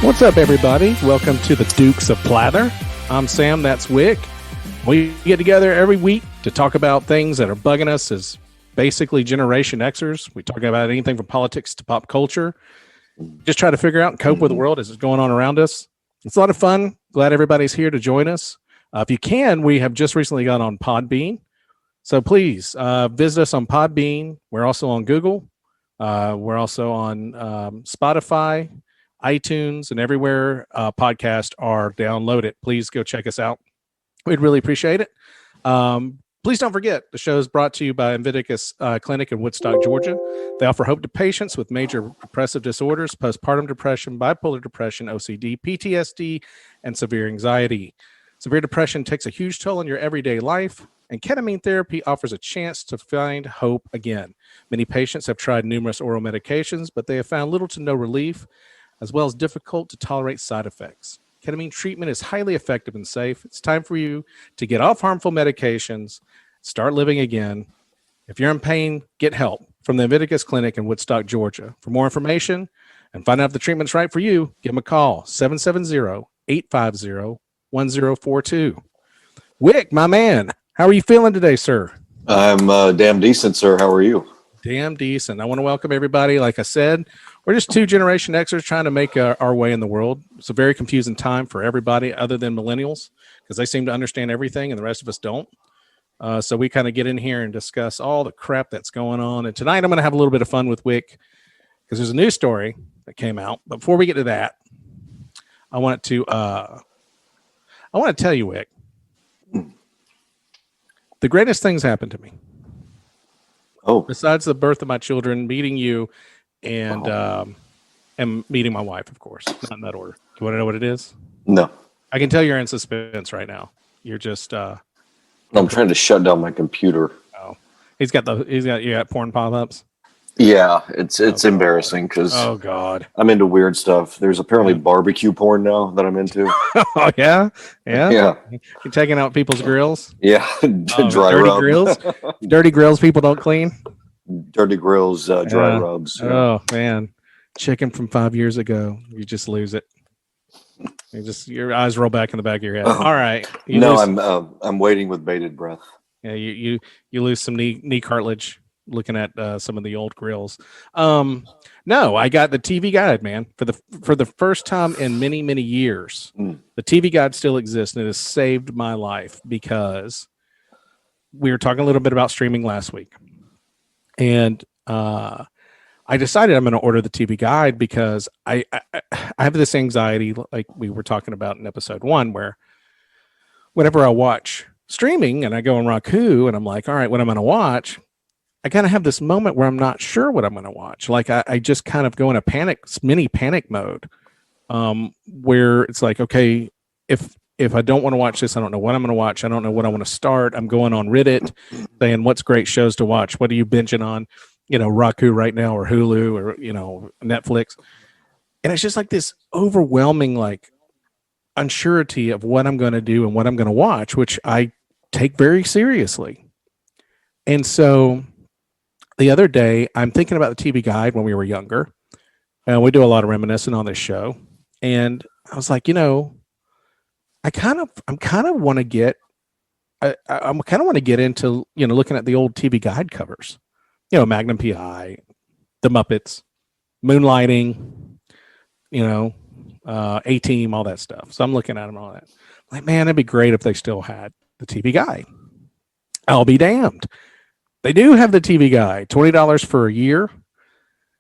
What's up, everybody? Welcome to the Dukes of Plather. I'm Sam, that's Wick. We get together every week to talk about things that are bugging us as basically Generation Xers. We talk about anything from politics to pop culture. Just try to figure out and cope with the world as it's going on around us. It's a lot of fun. Glad everybody's here to join us. If you can, we have just recently got on Podbean. So please visit us on Podbean. We're also on Google. We're also on Spotify, iTunes, and everywhere podcasts are downloaded. Please go check us out. We'd really appreciate it. Please don't forget, the show is brought to you by Invictus Clinic in Woodstock, Georgia. They offer hope to patients with major depressive disorders, postpartum depression, bipolar depression, OCD, PTSD, and severe anxiety. Severe depression takes a huge toll on your everyday life, and ketamine therapy offers a chance to find hope again. Many patients have tried numerous oral medications, but they have found little to no relief, as well as difficult to tolerate side effects. Ketamine treatment is highly effective and safe. It's time for you to get off harmful medications, start living again. If you're in pain, get help from the Invictus Clinic in Woodstock, Georgia. For more information and find out if the treatment's right for you, give them a call, 770-850-1042. Wick, my man, how are you feeling today, sir? I'm damn decent, sir. How are you? Damn decent. I want to welcome everybody. Like I said, we're just two Generation Xers trying to make our way in the world. It's a very confusing time for everybody other than millennials because they seem to understand everything and the rest of us don't. So we kind of get in here and discuss all the crap that's going on. And tonight I'm going to have a little bit of fun with Wick because there's a news story that came out. But before we get to that, I want to tell you, Wick, the greatest things happened to me. Oh, besides the birth of my children, meeting you, and meeting my wife, of course, not in that order. You want to know what it is? No. I can tell you're in suspense right now. You're just. I'm trying to shut down my computer. Oh, you got porn pop-ups. Yeah, it's embarrassing because oh god, I'm into weird stuff. There's apparently barbecue porn now that I'm into. Oh yeah. You're taking out people's grills. Yeah, dry dirty rub. grills. Dirty grills people don't clean. Dirty grills, dry rubs. Oh man, chicken from 5 years ago. You just lose it. Your eyes roll back in the back of your head. All right. I'm waiting with bated breath. Yeah, you lose some knee cartilage looking at some of the old grills. No, I got the TV Guide, man, for the first time in many years. The TV Guide still exists, and it has saved my life because we were talking a little bit about streaming last week, and I decided I'm going to order the TV Guide because I have this anxiety, like we were talking about in episode 1, where whenever I watch streaming and I go on Roku and I'm like, all right, what I'm going to watch, I kind of have this moment where I'm not sure what I'm going to watch. Like I just kind of go in a mini panic mode, where it's like, okay, if I don't want to watch this, I don't know what I'm going to watch. I don't know what I want to start. I'm going on Reddit saying, what's great shows to watch? What are you binging on? Roku right now, or Hulu, or, Netflix. And it's just like this overwhelming, like, unsurety of what I'm going to do and what I'm going to watch, which I take very seriously. And so the other day, I'm thinking about the TV Guide when we were younger, and we do a lot of reminiscing on this show. And I was like, I kind of want to get into, looking at the old TV Guide covers, Magnum PI, The Muppets, Moonlighting, A-Team, all that stuff. So I'm looking at them and all that. Like, man, it'd be great if they still had the TV Guide. I'll be damned. They do have the TV Guide, $20 for a year.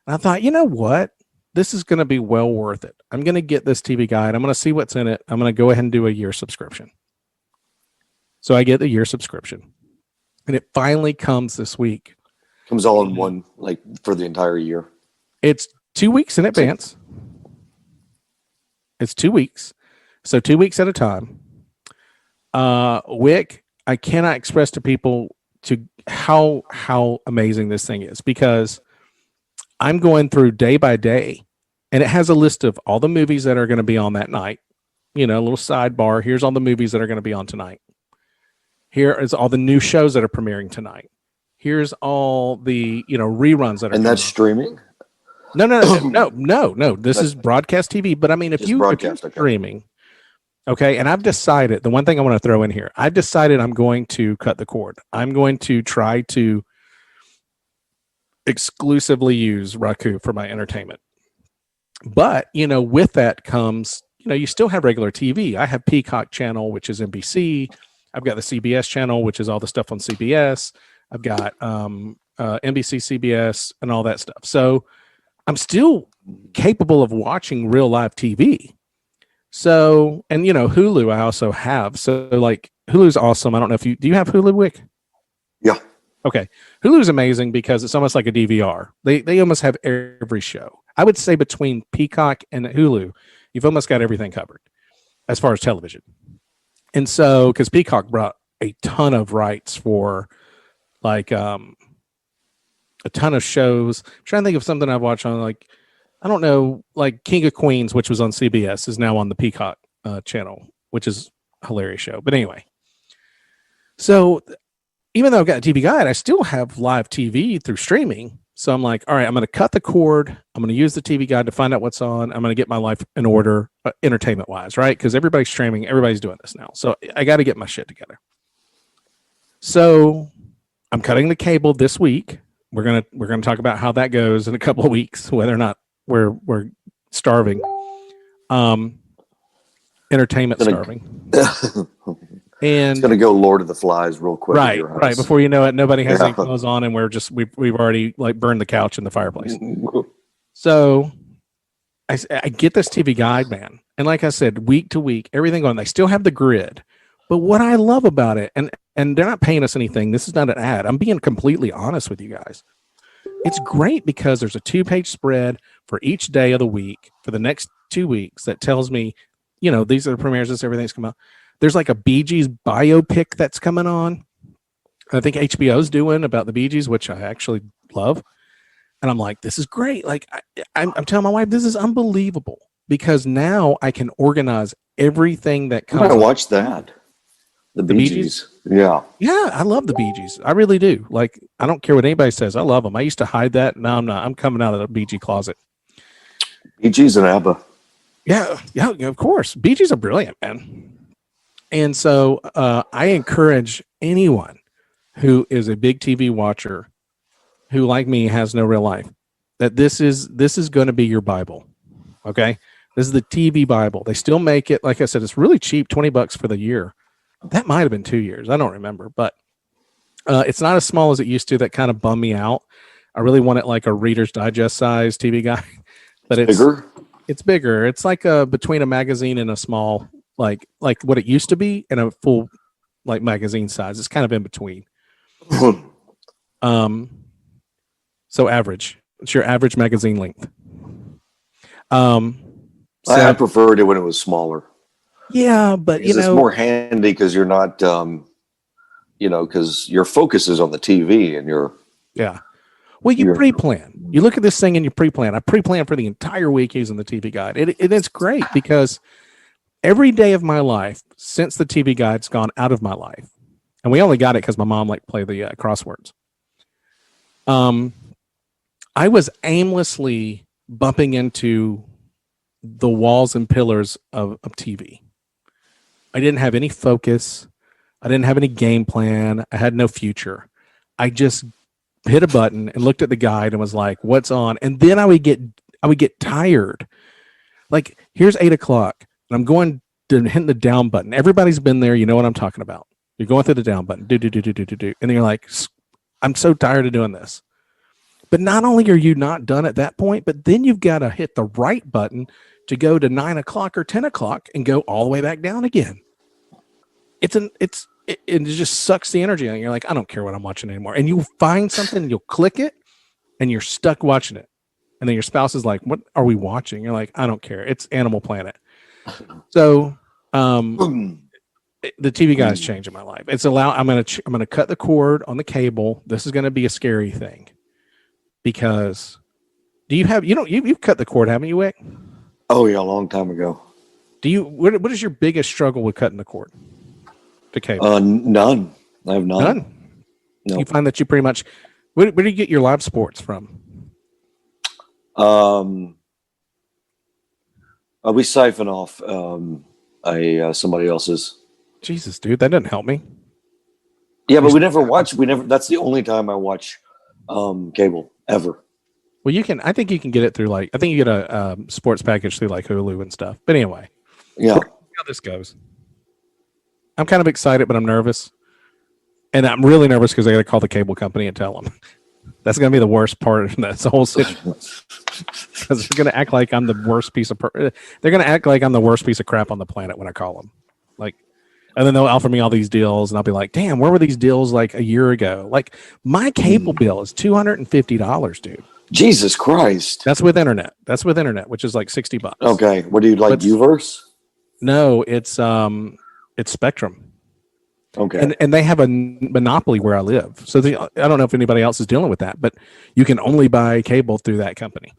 And I thought, you know what? This is going to be well worth it. I'm going to get this TV Guide. I'm going to see what's in it. I'm going to go ahead and do a year subscription. So I get the year subscription. And it finally comes this week. Comes all in one, like, for the entire year. It's 2 weeks in advance. It's 2 weeks. So 2 weeks at a time. Wick, I cannot express to people how amazing this thing is, because I'm going through day by day, and it has a list of all the movies that are going to be on that night. A little sidebar. Here's all the movies that are going to be on tonight. Here is all the new shows that are premiering tonight. Here's all the reruns that are. And that's streaming? No. This is broadcast TV. But I mean, if you're streaming, okay, and I've decided the one thing I want to throw in here, I've decided I'm going to cut the cord. I'm going to try to exclusively use Roku for my entertainment. But, with that comes, you still have regular TV. I have Peacock channel, which is NBC. I've got the CBS channel, which is all the stuff on CBS. I've got NBC, CBS, and all that stuff. So I'm still capable of watching real live TV. So, and Hulu I also have. So like Hulu's awesome. I don't know if do you have Hulu, Wick? Yeah. Okay. Hulu's amazing because it's almost like a DVR. They almost have every show. I would say between Peacock and Hulu, you've almost got everything covered as far as television. And so, because Peacock brought a ton of rights for like a ton of shows. I'm trying to think of something I've watched on like, I don't know, like King of Queens, which was on CBS, is now on the Peacock channel, which is a hilarious show. But anyway, so even though I've got a TV Guide, I still have live TV through streaming. So I'm like, all right, I'm going to cut the cord. I'm going to use the TV Guide to find out what's on. I'm going to get my life in order, entertainment wise, right? Because everybody's streaming, everybody's doing this now. So I got to get my shit together. So I'm cutting the cable this week. We're gonna talk about how that goes in a couple of weeks, whether or not we're starving, entertainment starving. And it's gonna go Lord of the Flies real quick. Right. Before you know it, nobody has any clothes on, and we've already like burned the couch in the fireplace. So I get this TV Guide, man, and like I said, week to week, everything on. They still have the grid, but what I love about it, and they're not paying us anything. This is not an ad. I'm being completely honest with you guys. It's great because there's a 2-page spread for each day of the week for the next 2 weeks that tells me, these are the premieres, everything's come out. There's like a Bee Gees biopic that's coming on. I think HBO's doing about the Bee Gees, which I actually love. And I'm like, this is great. Like I'm telling my wife, this is unbelievable because now I can organize everything that comes. I watched that. The Bee Gees. Yeah. Yeah, I love the Bee Gees. I really do. Like, I don't care what anybody says. I love them. I used to hide that. Now I'm not. I'm coming out of the Bee Gees closet. Bee Gees and ABBA. Yeah, of course. Bee Gees are brilliant, man. And so I encourage anyone who is a big TV watcher who, like me, has no real life, that this is going to be your Bible. Okay? This is the TV Bible. They still make it. Like I said, it's really cheap, $20 for the year. That might have been 2 years. I don't remember, but it's not as small as it used to. That kind of bummed me out. I really want it like a Reader's Digest size TV Guide, but it's bigger. It's bigger. It's like between a magazine and a small, like what it used to be, and a full like magazine size. It's kind of in between. So average. It's your average magazine length. I preferred it when it was smaller. Yeah, but it's more handy because you're not, because your focus is on the TV and you're. Yeah. Well, you pre-plan. You look at this thing and you pre-plan. I pre-plan for the entire week using the TV Guide. It's great because every day of my life since the TV Guide's gone out of my life, and we only got it because my mom liked to play the crosswords. I was aimlessly bumping into the walls and pillars of TV. I didn't have any focus. I didn't have any game plan. I had no future. I just hit a button and looked at the guide and was like, what's on? And then I would get tired. Like, here's 8:00 and I'm going to hit the down button. Everybody's been there. You know what I'm talking about. You're going through the down button. Do. And then you're like, I'm so tired of doing this. But not only are you not done at that point, but then you've got to hit the right button to go to 9:00 or 10:00 and go all the way back down again. It just sucks the energy out. You're like, I don't care what I'm watching anymore. And you find something, you'll click it, and you're stuck watching it. And then your spouse is like, what are we watching? You're like, I don't care. It's Animal Planet. So the TV Guide's changing my life. I'm gonna cut the cord on the cable. This is gonna be a scary thing because you've cut the cord, haven't you, Wick? Oh yeah, a long time ago. What is your biggest struggle with cutting the cord to cable? None. I have none. No. You find that you pretty much where do you get your live sports from? We siphon off somebody else's. Jesus, dude, that doesn't help me. Yeah, but we never watch. We never. That's the only time I watch cable ever. Well, I think you can get it through I think you get a sports package through like Hulu and stuff. But anyway, yeah, how this goes. I'm kind of excited, but I'm nervous, and I'm really nervous because I got to call the cable company and tell them. That's going to be the worst part of this whole situation. Because they're going to act like I'm the worst piece of. They're going to act like I'm the worst piece of crap on the planet when I call them. And then they'll offer me all these deals, and I'll be like, "Damn, where were these deals like a year ago?" Like my cable bill is $250, dude. Jesus Christ! That's with internet. Which is like $60. Okay, what do you like? Uverse? No, it's Spectrum. Okay, and they have a monopoly where I live. So I don't know if anybody else is dealing with that, but you can only buy cable through that company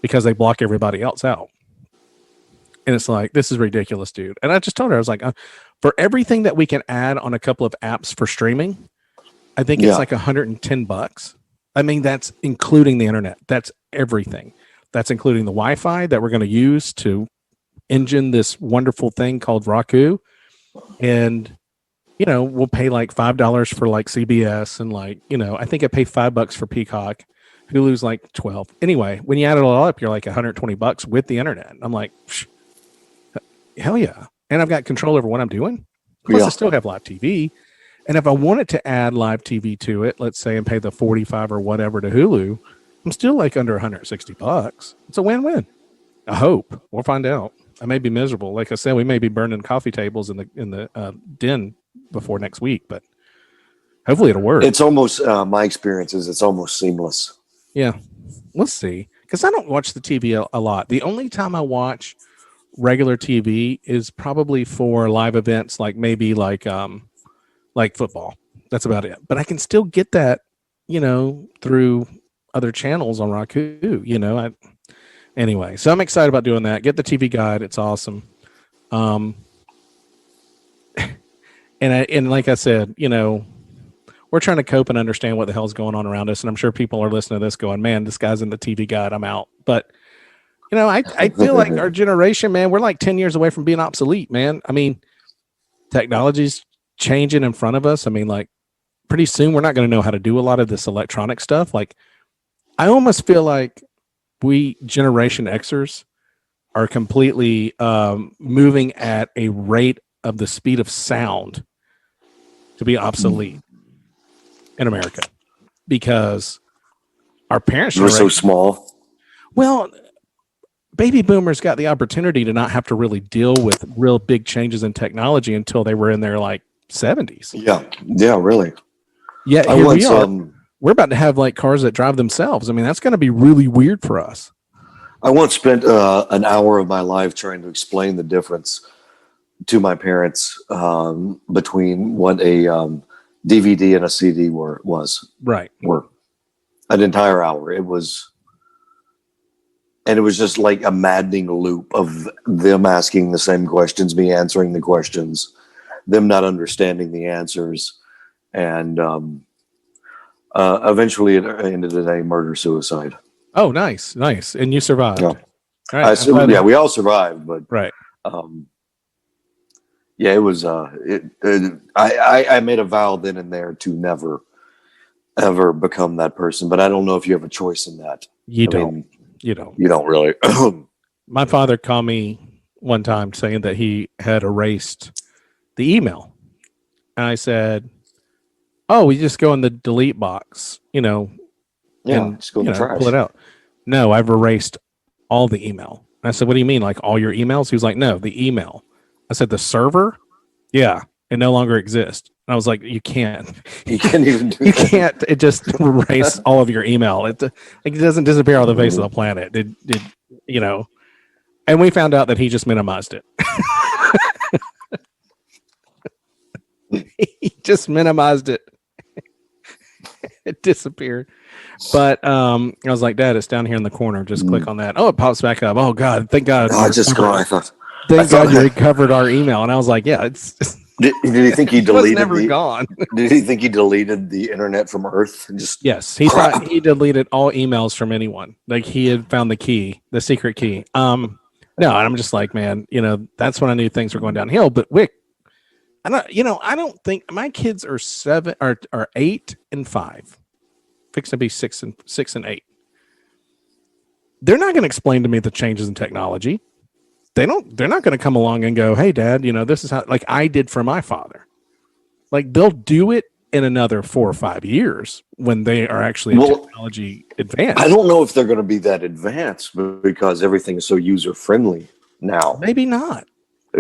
because they block everybody else out. And it's like, this is ridiculous, dude. And I just told her, I was like, for everything that we can add on a couple of apps for streaming, I think it's like $110. I mean, that's including the internet. That's everything. That's including the Wi-Fi that we're going to use to engine this wonderful thing called Roku. And, we'll pay like $5 for like CBS and I think I pay $5 for Peacock. Hulu's like 12. Anyway, when you add it all up, you're like $120 with the internet. I'm like, hell yeah. And I've got control over what I'm doing. Plus I still have live TV. And if I wanted to add live TV to it, let's say, and pay the $45 or whatever to Hulu, I'm still like under $160. It's a win-win. I hope. We'll find out. I may be miserable. Like I said, we may be burning coffee tables in the den before next week, but hopefully it'll work. It's almost my experience is it's almost seamless. Yeah, we'll see. Because I don't watch the TV a lot. The only time I watch regular TV is probably for live events, like maybe like football. That's about it. But I can still get that, through other channels on Roku. Anyway, so I'm excited about doing that. Get the TV guide; it's awesome. And like I said, we're trying to cope and understand what the hell's going on around us, and I'm sure people are listening to this going, "Man, this guy's in the TV guide. I'm out." But I feel like our generation, man, we're like 10 years away from being obsolete, man. I mean, technology's changing in front of us. I mean, like pretty soon we're not going to know how to do a lot of this electronic stuff. Like I almost feel like we Generation Xers are completely moving at a rate of the speed of sound to be obsolete in America because our parents were so small. Well, baby boomers got the opportunity to not have to really deal with real big changes in technology until they were in their like 70s. Yeah, really. Yeah, here we are. We're about to have like cars that drive themselves. I mean, that's going to be really weird for us. I once spent an hour of my life trying to explain the difference to my parents between what a DVD and a CD was. Right. Were an entire hour. It was just like a maddening loop of them asking the same questions, me answering the questions, them not understanding the answers, and eventually it ended in a murder-suicide. Oh, nice. And you survived. Yeah, right. We all survived, but right. Yeah, it was. I made a vow then and there to never, ever become that person. But I don't know if you have a choice in that. You don't really. My father called me one time saying that he had erased the email, and I said, "Oh, we just go in the delete box, Yeah, and just go in the trash. Pull it out." No, I've erased all the email. And I said, "What do you mean, like all your emails?" He was like, "No, the email." I said, "The server? Yeah, it no longer exists." And I was like, "You can't. You can't even do You can't. It just erase all of your email. It doesn't disappear off the face of the planet. And we found out that he just minimized it. He just minimized it. It disappeared. But I was like, "Dad, it's down here in the corner. Just click on that." Oh, it pops back up. Oh God, thank God. I thought Thank God you recovered our email. And I was like, "Yeah, it's Did he think he It was deleted never the? gone. Did he think he deleted the internet from Earth? And just Yes, he crap. thought he deleted all emails from anyone. Like he had found the key, the secret key. No, and I'm just like, man, that's when I knew things were going downhill. But Wick, I don't think my kids are 8 and 5, fixing to be 6 and 8. They're not going to explain to me the changes in technology. They're not going to come along and go, hey, Dad, this is how, like I did for my father. Like they'll do it in another 4 or 5 years when they are actually technology advanced. I don't know if they're going to be that advanced because everything is so user friendly now. Maybe not.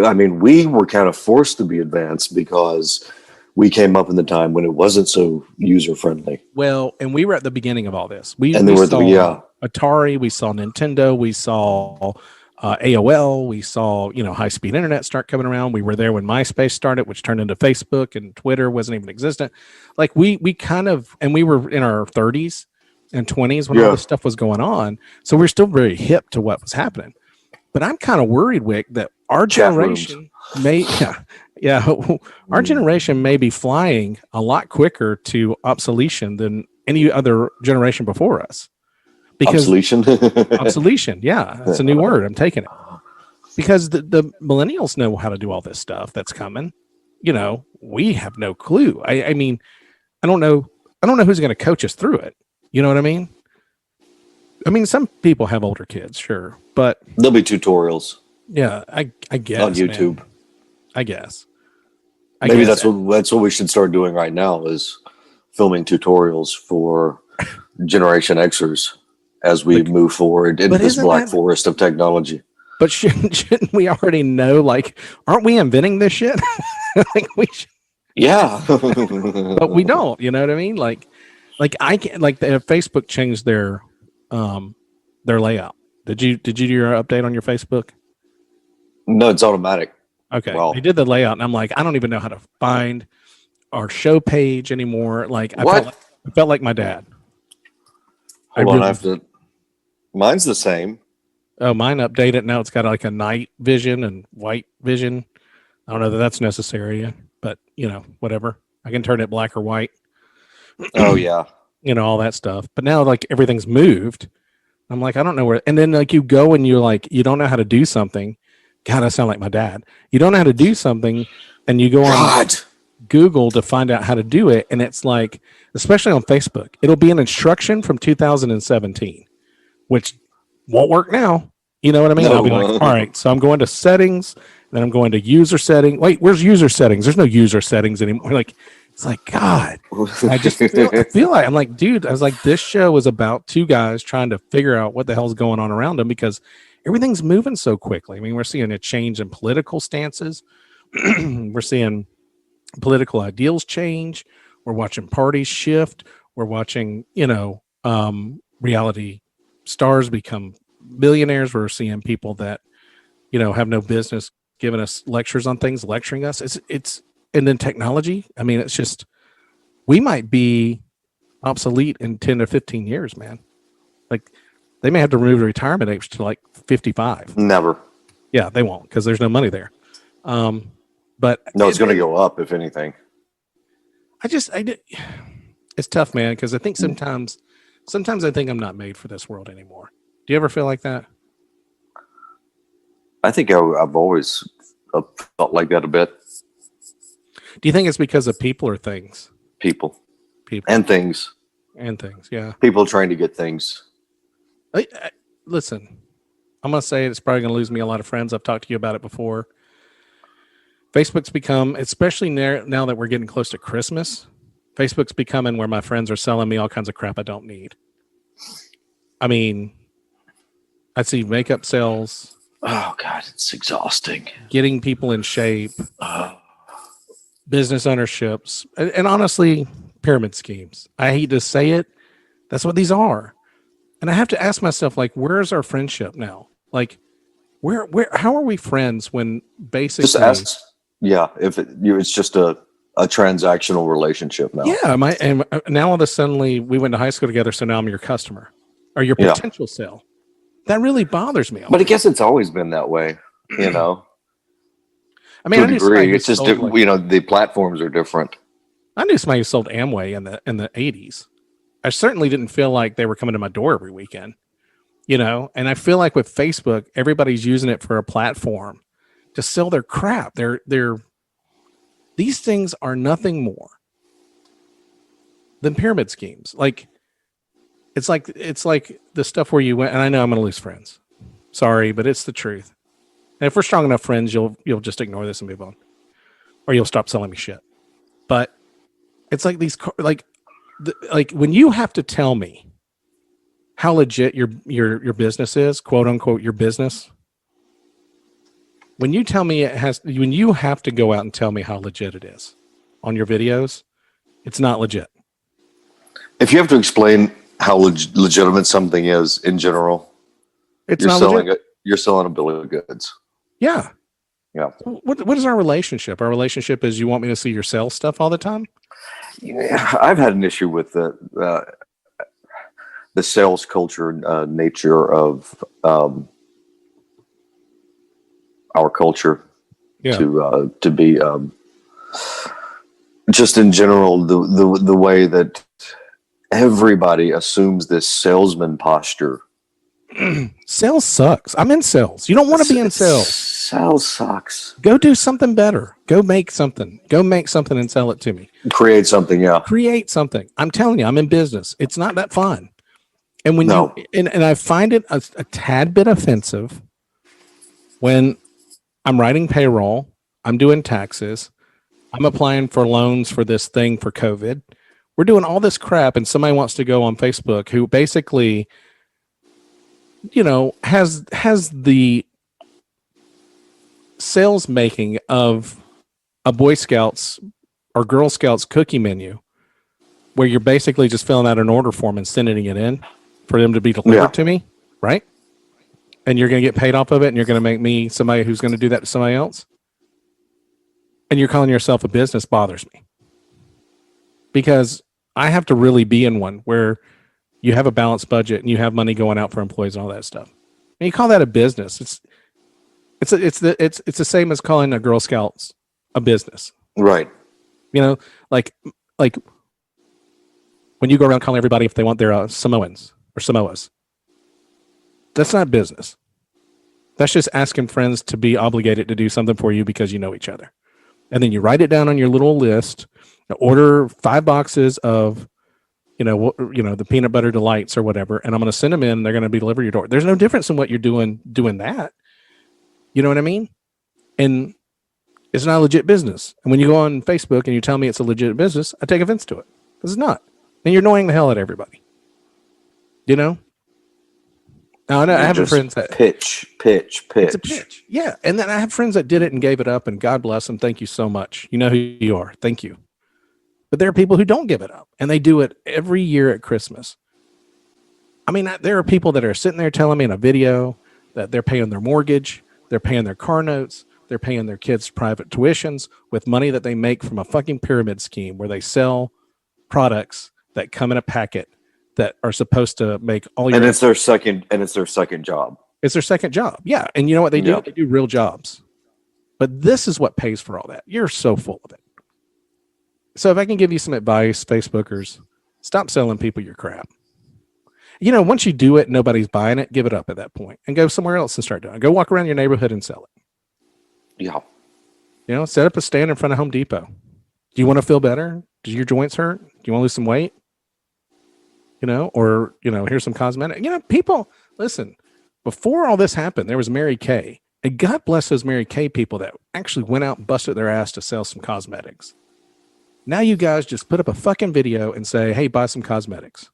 I mean, we were kind of forced to be advanced because we came up in the time when it wasn't so user friendly. Well, and we were at the beginning of all this. We saw Atari, we saw Nintendo, we saw AOL, we saw high-speed internet start coming around. We were there when MySpace started, which turned into Facebook, and Twitter wasn't even existent. Like we kind of, and we were in our 30s and 20s when all this stuff was going on, so we're still very hip to what was happening. But I'm kind of worried, Wick, that our generation our generation may be flying a lot quicker to obsolescence than any other generation before us. Because obsolescence, yeah, that's a new word. I'm taking it because the millennials know how to do all this stuff that's coming. We have no clue. I mean, I don't know who's going to coach us through it. You know what I mean? I mean, some people have older kids, sure, but there'll be tutorials. Yeah, I guess on YouTube. Man. I guess. Maybe that's what we should start doing right now is filming tutorials for Generation Xers as we move forward into this black forest of technology. But shouldn't we already know? Like, aren't we inventing this shit? Like we should. Yeah, but we don't. You know what I mean? Like I can't. Like Facebook changed their layout. Did you do your update on your Facebook? No, it's automatic. Okay, they did the layout, and I'm like, I don't even know how to find our show page anymore. Like, I felt like my dad. Hold on, I have to. Mine's the same. Oh, mine updated. Now it's got like a night vision and white vision. I don't know that that's necessary, but whatever. I can turn it black or white. Oh yeah. All that stuff. But now like everything's moved. I'm like, I don't know where. And then like you go and you're like, you don't know how to do something. God, I sound like my dad. You don't know how to do something, and you go on Google to find out how to do it, and it's like, especially on Facebook, it'll be an instruction from 2017, which won't work now. You know what I mean? No. I'll be like, all right, so I'm going to settings, then I'm going to user setting. Wait, where's user settings? There's no user settings anymore. Like, it's like, God, I just feel like, I'm like, dude, I was like, this show is about two guys trying to figure out what the hell's going on around them because everything's moving so quickly. I mean, we're seeing a change in political stances. We're seeing political ideals change. We're watching parties shift. We're watching, reality stars become billionaires. We're seeing people that, have no business giving us lectures on things, lecturing us. And then technology. I mean, it's just, we might be obsolete in 10 to 15 years, man. Like, they may have to remove the retirement age to like 55. Never. Yeah, they won't because there's no money there. But no, it's going to go up if anything. It's tough, man, because I think sometimes I think I'm not made for this world anymore. Do you ever feel like that? I think I've always felt like that a bit. Do you think it's because of people or things? People. And things. Yeah. People trying to get things. Listen, I'm going to say it's probably going to lose me a lot of friends. I've talked to you about it before. Facebook's become, especially now that we're getting close to Christmas, Facebook's becoming where my friends are selling me all kinds of crap I don't need. I mean, I see makeup sales. Oh, God, it's exhausting. Getting people in shape. Business ownerships. And honestly, pyramid schemes. I hate to say it. That's what these are. And I have to ask myself, like, where's our friendship now? Like, how are we friends when basically... Just ask, if it's just a transactional relationship now. Yeah, and now all of a sudden we went to high school together, so now I'm your customer or your potential sale. That really bothers me. But I guess it's always been that way, I mean, To I a knew somebody degree, who it's just sold, like, the platforms are different. I knew somebody who sold Amway in the 80s. I certainly didn't feel like they were coming to my door every weekend, and I feel like with Facebook, everybody's using it for a platform to sell their crap. These things are nothing more than pyramid schemes. Like it's like the stuff where you went, and I know I'm going to lose friends. Sorry, but it's the truth. And if we're strong enough friends, you'll just ignore this and move on, or you'll stop selling me shit. But it's like these, like when you have to tell me how legit your business is, quote unquote, your business. When you tell me when you have to go out and tell me how legit it is on your videos, it's not legit. If you have to explain how legitimate something is in general, It's not legit. You're selling a bill of goods. Yeah. Yeah. What is our relationship? Our relationship is you want me to see your sales stuff all the time? Yeah, I've had an issue with the sales culture nature of our culture. Yeah. To be just in general the way that everybody assumes this salesman posture. Sales sucks. I'm in sales. You don't want to be in sales. Sales sucks. Go do something better. Go make something. Go make something and sell it to me. Create something, yeah. Create something. I'm telling you, I'm in business. It's not that fun. And when No. and I find it a tad bit offensive when I'm writing payroll, I'm doing taxes, I'm applying for loans for this thing for COVID. We're doing all this crap, and somebody wants to go on Facebook who basically, has the sales making of a Boy Scouts or Girl Scouts cookie menu, where you're basically just filling out an order form and sending it in for them to be delivered to me, right? And you're going to get paid off of it, and you're going to make me somebody who's going to do that to somebody else. And you're calling yourself a business bothers me, because I have to really be in one where you have a balanced budget and you have money going out for employees and all that stuff. And you call that a business. It's the same as calling a Girl Scouts a business. Right. Like when you go around calling everybody if they want their Samoans or Samoas. That's not business. That's just asking friends to be obligated to do something for you because you know each other. And then you write it down on your little list, order 5 boxes of, the peanut butter delights or whatever, and I'm going to send them in. They're going to be delivered to your door. There's no difference in what you're doing that. You know what I mean? And it's not a legit business. And when you go on Facebook and you tell me it's a legit business, I take offense to it. Because it's not. And you're annoying the hell out of everybody. Now, I have friends that pitch. It's a pitch. Yeah. And then I have friends that did it and gave it up, and God bless them. Thank you so much. You know who you are. Thank you. But there are people who don't give it up, and they do it every year at Christmas. I mean, there are people that are sitting there telling me in a video that they're paying their mortgage, they're paying their car notes, they're paying their kids' private tuitions with money that they make from a fucking pyramid scheme where they sell products that come in a packet that are supposed to make all your... And it's their second job. It's their second job. Yeah. And you know what they do? Yeah. They do real jobs. But this is what pays for all that. You're so full of it. So if I can give you some advice, Facebookers, stop selling people your crap. Once you do it, nobody's buying it, give it up at that point and go somewhere else and start doing it. Go walk around your neighborhood and sell it. Yeah. Set up a stand in front of Home Depot. Do you want to feel better? Do your joints hurt? Do you want to lose some weight? Or here's some cosmetic. People, listen, before all this happened, there was Mary Kay. And God bless those Mary Kay people that actually went out and busted their ass to sell some cosmetics. Now you guys just put up a fucking video and say, hey, buy some cosmetics.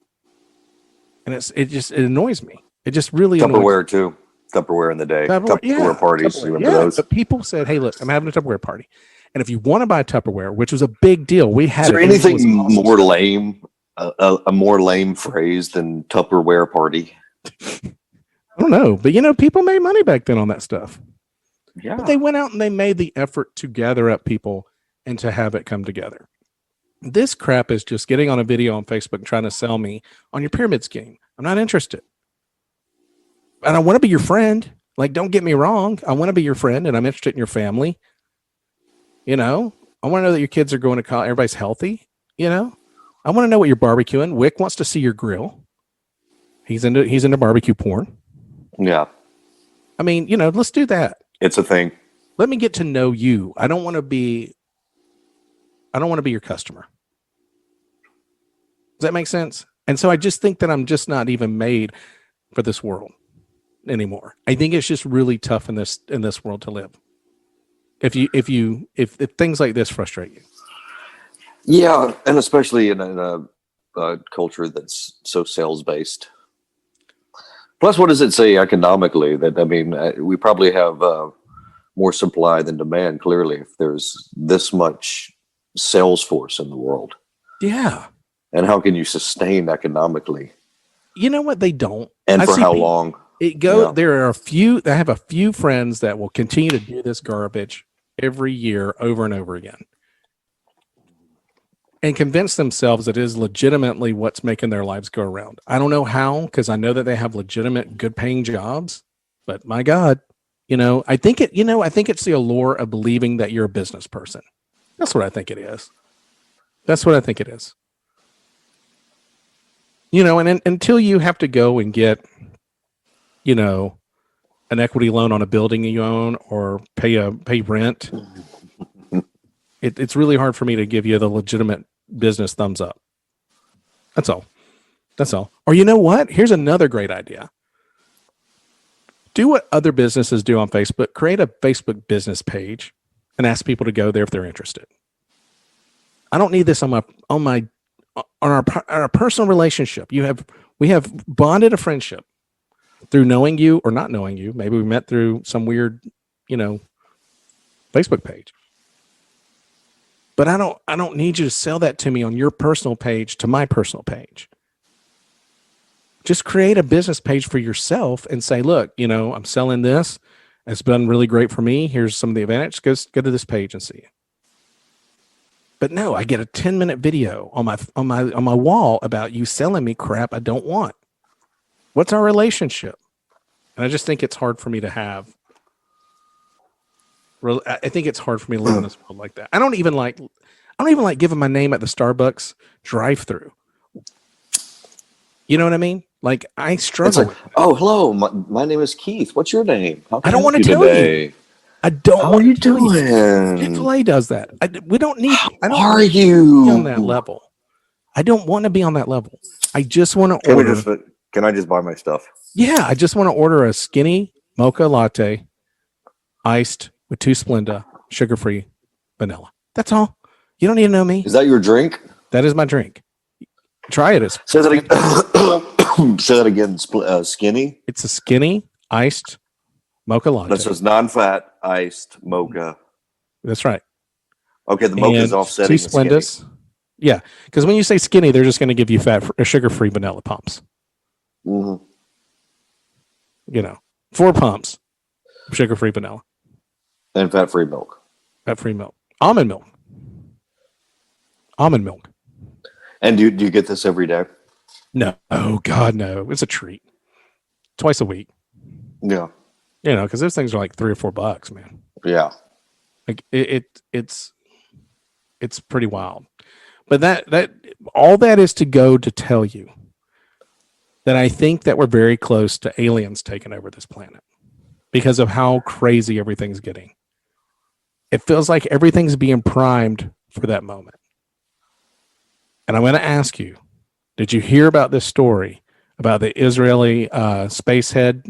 And it annoys me. It just really Tupperware too. Tupperware in the day. Tupperware parties. Tupperware. You remember those? But people said, hey, look, I'm having a Tupperware party. And if you want to buy Tupperware, which was a big deal, we had... Is there anything more lame, a more lame phrase than Tupperware party? I don't know. But, people made money back then on that stuff. Yeah. But they went out and they made the effort to gather up people and to have it come together. This crap is just getting on a video on Facebook and trying to sell me on your pyramid scheme. I'm not interested. And I want to be your friend. Like, don't get me wrong. I want to be your friend and I'm interested in your family. You know, I want to know that your kids are going to college. Everybody's healthy. You know, I want to know what you're barbecuing. Wick wants to see your grill. He's into barbecue porn. Yeah, I mean, let's do that. it's a thing. Let me get to know you. I don't want to be your customer. Does that make sense? And so I just think that I'm just not even made for this world anymore. I think it's just really tough in this world to live. If things like this frustrate you. Yeah, and especially in a culture that's so sales based. Plus, what does it say economically? That I mean, we probably have more supply than demand. Clearly, if there's this much sales force in the world, Yeah. and how can you sustain economically, You know what? They don't. and I for see how people- long? Yeah. There are a few. I have a few friends that will continue to do this garbage every year over and over again, and convince themselves that it is legitimately what's making their lives go around. I don't know how, because I know that they have legitimate, good-paying jobs. But my God, I think it. I think it's the allure of believing that you're a business person. That's what I think it is. That's what I think it is. And until you have to go and get, an equity loan on a building you own or pay rent, it's really hard for me to give you the legitimate business thumbs up. That's all. That's all. Or you know what? Here's another great idea. Do what other businesses do on Facebook. Create a Facebook business page and ask people to go there if they're interested. I don't need this on our personal relationship. We have bonded a friendship through knowing you or not knowing you. Maybe we met through some weird, Facebook page. But I don't need you to sell that to me on your personal page to my personal page. Just create a business page for yourself and say, look, I'm selling this. It's been really great for me. Here's some of the advantages. Go to this page and see it. But no, I get a 10-minute video on my wall about you selling me crap I don't want. What's our relationship? And I just think it's hard for me to have. I think it's hard for me to live in this world like that. I don't even like giving my name at the Starbucks drive-through. You know what I mean? Like I struggle. It's like, oh, hello, my name is Keith. What's your name? I don't want to tell you. I don't. How are you doing? Chick-fil-A does that. We don't need. I don't Are need you to be on that level? I don't want to be on that level. I just want to order. Can I just buy my stuff? Yeah, I just want to order a skinny mocha latte, iced with 2 Splenda, sugar-free, vanilla. That's all. You don't need to know me. Is that your drink? That is my drink. Try it. Say that again. Say that again. Skinny. It's a skinny iced mocha latte. That says non-fat iced mocha. That's right. Okay, the mocha is offsetting 2 Splendas. Yeah, because when you say skinny, they're just going to give you sugar-free vanilla pumps. Mm-hmm. 4 pumps, sugar-free vanilla. And fat-free milk. Fat-free milk. Almond milk. Almond milk. And do you get this every day? No. Oh, God, no. It's a treat. Twice a week. Yeah. Because those things are like $3 or $4, man. Yeah. Like it's pretty wild. But that all that is to go to tell you that I think that we're very close to aliens taking over this planet because of how crazy everything's getting. It feels like everything's being primed for that moment. And I'm going to ask you, did you hear about this story about the Israeli space head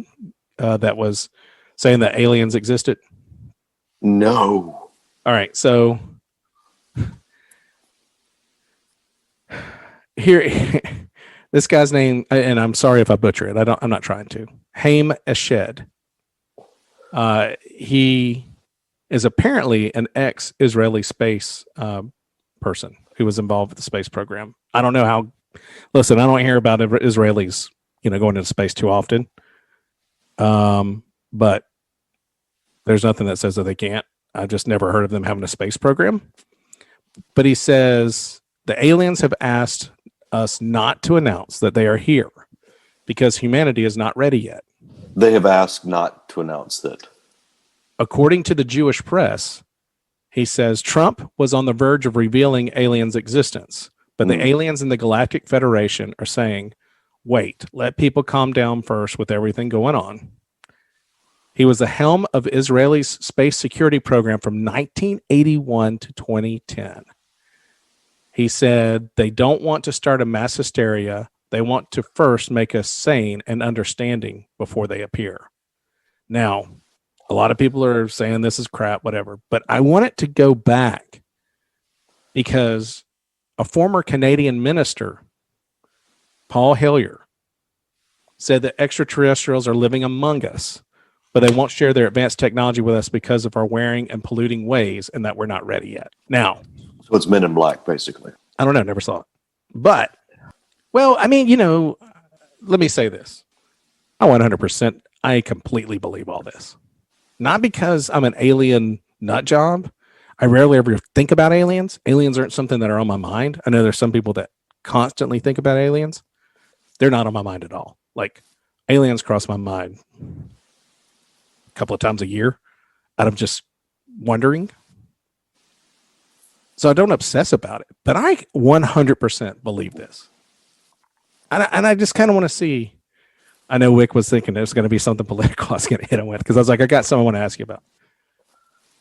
that was saying that aliens existed? No. All right. So here, this guy's name, and I'm sorry if I butcher it. I'm not trying to. Haim Eshed. He is apparently an ex-Israeli space person who was involved with the space program. I don't know how. Listen, I don't hear about Israelis, going into space too often. But there's nothing that says that they can't. I've just never heard of them having a space program. But he says the aliens have asked us not to announce that they are here because humanity is not ready yet. They have asked not to announce that. According to the Jewish press, He says Trump was on the verge of revealing aliens' existence, but the aliens in the Galactic Federation are saying, wait, let people calm down first with everything going on. He was the helm of Israel's space security program from 1981 to 2010. He said they don't want to start a mass hysteria. They want to first make us sane and understanding before they appear. Now, a lot of people are saying this is crap, whatever, but I want it to go back because a former Canadian minister, Paul Hellyer, said that extraterrestrials are living among us, but they won't share their advanced technology with us because of our wearing and polluting ways and that we're not ready yet. Now, so it's Men in Black, basically. I don't know, never saw it. But, well, I mean, let me say this. I completely believe all this. Not because I'm an alien nut job. I rarely ever think about aliens. Aliens aren't something that are on my mind. I know there's some people that constantly think about aliens. They're not on my mind at all. Like, aliens cross my mind a couple of times a year out of just wondering. So I don't obsess about it. But I 100% believe this. And I just kind of want to see. I know Wick was thinking there's going to be something political I was going to hit him with because I was like, I got something I want to ask you about.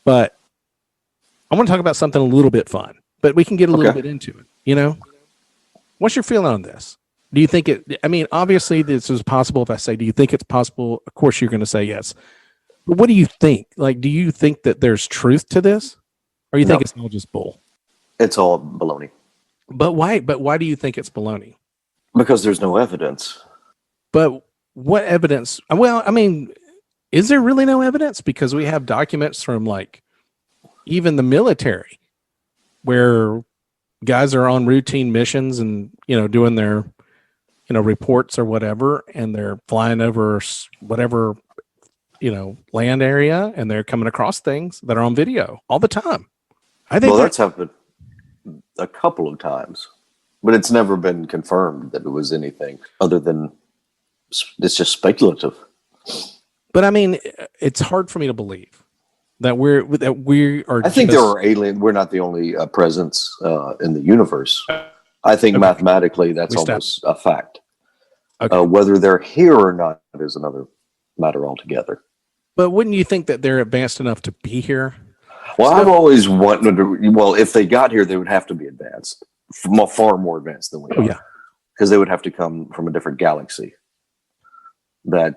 But I want to talk about something a little bit fun, but we can get a little bit into it. What's your feeling on this? Do you think obviously this is possible. If I say, do you think it's possible? Of course, you're going to say yes. But what do you think? Like, do you think that there's truth to this? Or you think it's all just bull? It's all baloney. But why? But why do you think it's baloney? Because there's no evidence. But what evidence? Well, is there really no evidence? Because we have documents from even the military where guys are on routine missions and, doing their, reports or whatever, and they're flying over whatever, land area, and they're coming across things that are on video all the time. I think that's happened a couple of times, but it's never been confirmed that it was anything other than it's just speculative. But it's hard for me to believe that we are. I think there are aliens. We're not the only presence in the universe. I think mathematically that's almost a fact. Okay. Whether they're here or not is another matter altogether. But wouldn't you think that they're advanced enough to be here? Well, I've always wanted to. Well, if they got here, they would have to be advanced, far more advanced than we are. Yeah, because they would have to come from a different galaxy. That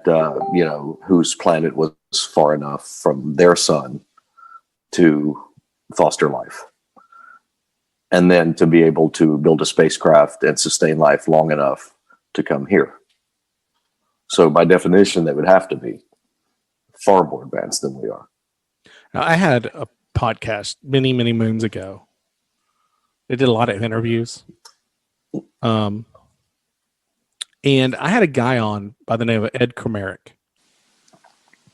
whose planet was far enough from their sun to foster life, and then to be able to build a spacecraft and sustain life long enough to come here. So by definition, they would have to be far more advanced than we are. Now, I had a podcast many, many moons ago. They did a lot of interviews. And I had a guy on by the name of Ed Komarek,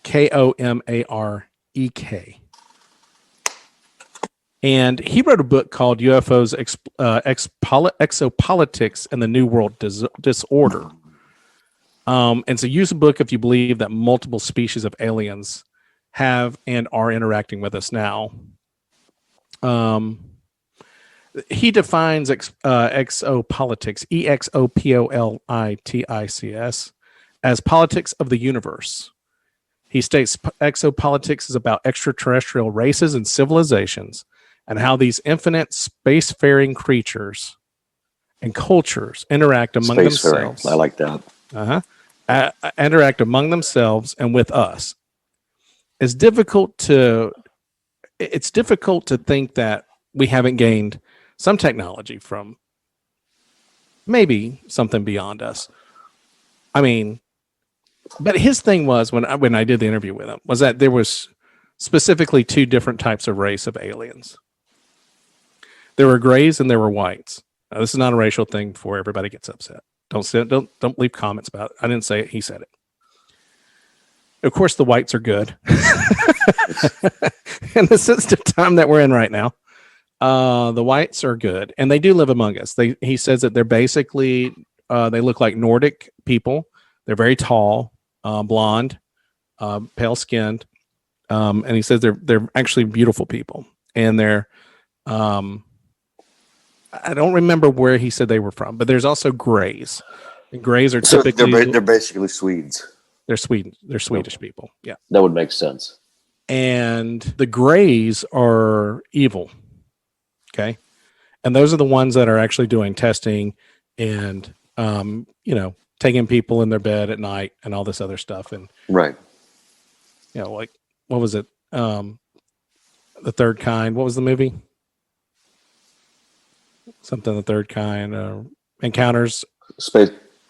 Komarek. And he wrote a book called UFOs, Exopolitics and the New World Disorder. And it's a useful book if you believe that multiple species of aliens have and are interacting with us now. He defines exopolitics, exopolitics, as politics of the universe. He states exopolitics is about extraterrestrial races and civilizations and how these infinite spacefaring creatures and cultures interact among themselves. I like that. Interact among themselves and with us. It's difficult to think that we haven't gained some technology from maybe something beyond us. But his thing was when I did the interview with him was that there was specifically two different types of race of aliens. There were grays and there were whites. Now, this is not a racial thing before everybody gets upset. Don't leave comments about it. I didn't say it. He said it. Of course, the whites are good. In the sensitive time that we're in right now. The whites are good, and they do live among us. He says that they're basically they look like Nordic people. They're very tall, blonde, pale skinned, and he says they're actually beautiful people. and they're um, I don't remember where he said they were from, but there's also Greys, and Greys are So typically they're basically Swedes. they're Sweden, they're Swedish people, yeah. That would make sense. And the Greys are evil, okay, and those are the ones that are actually doing testing and taking people in their bed at night and all this other stuff, and Right. like what was it? The Third Kind. What was the movie? Something the Third Kind. Encounters.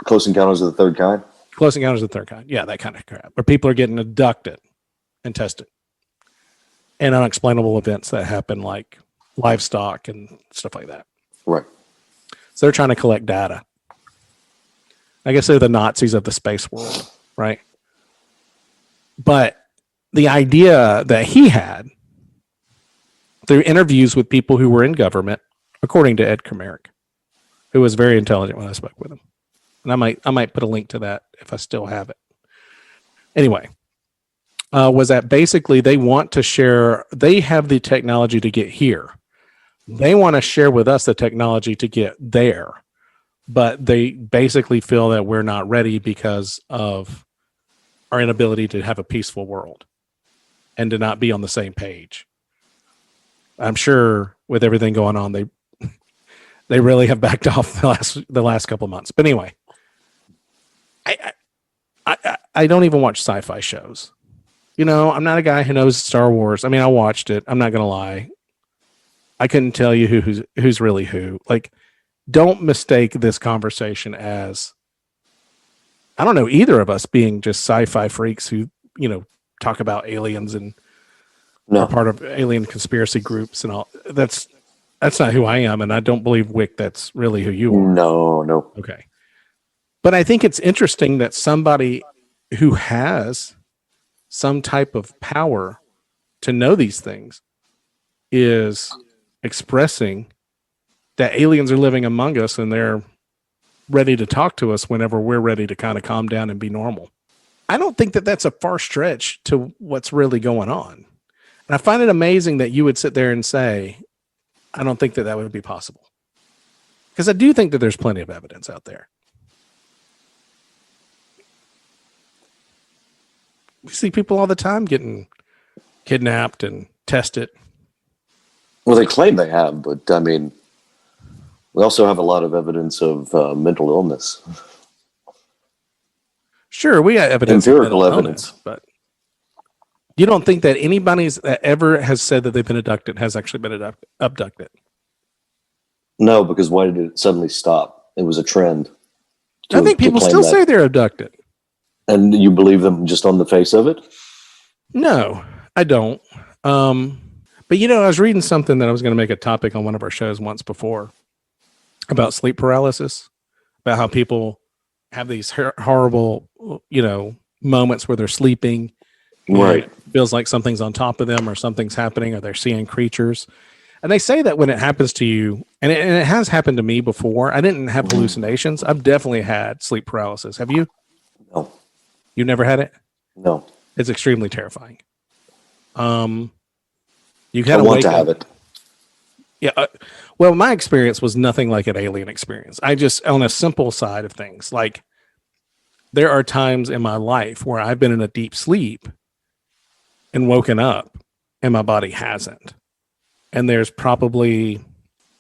Close Encounters of the Third Kind. Close Encounters of the Third Kind. Yeah, that kind of crap. Where people are getting abducted and tested. And unexplainable events that happen, like livestock and stuff like that. Right. So they're trying to collect data. I guess they're the Nazis of the space world, right? But the idea that he had through interviews with people who were in government, according to Ed Kermerick, who was very intelligent when I spoke with him. And I might put a link to that if I still have it. Anyway, was that basically they want to share, they have the technology to get here. They want to share with us the technology to get there. But they basically feel that we're not ready because of our inability to have a peaceful world and to not be on the same page. I'm sure with everything going on, they really have backed off the last couple of months. But anyway, I don't even watch sci-fi shows. I'm not a guy who knows Star Wars. I mean, I watched it. I'm not going to lie. I couldn't tell you who's really who. Like, don't mistake this conversation as, I don't know, either of us being just sci-fi freaks who, talk about aliens and are part of alien conspiracy groups and all. That's not who I am, and I don't believe, Wick, that's really who you are. No. Okay. But I think it's interesting that somebody who has some type of power to know these things is expressing that aliens are living among us and they're ready to talk to us whenever we're ready to kind of calm down and be normal. I don't think that that's a far stretch to what's really going on. And I find it amazing that you would sit there and say, I don't think that would be possible. Because I do think that there's plenty of evidence out there. We see people all the time getting kidnapped and tested. Well, they claim they have, but I mean, we also have a lot of evidence of mental illness. Sure, we got evidence, empirical evidence, but you don't think that anybody that ever has said that they've been abducted has actually been abducted? No, because why did it suddenly stop? It was a trend. I think people still say they're abducted. And you believe them just on the face of it? No, I don't. But I was reading something that I was going to make a topic on one of our shows once before about sleep paralysis, about how people have these horrible, moments where they're sleeping. Right. It feels like something's on top of them or something's happening or they're seeing creatures. And they say that when it happens to you, and it has happened to me before, I didn't have hallucinations. I've definitely had sleep paralysis. Have you? No. You never had it? No. It's extremely terrifying. You I want to have it. Yeah. Well, my experience was nothing like an alien experience. I just, on a simple side of things, like there are times in my life where I've been in a deep sleep and woken up and my body hasn't. And there's probably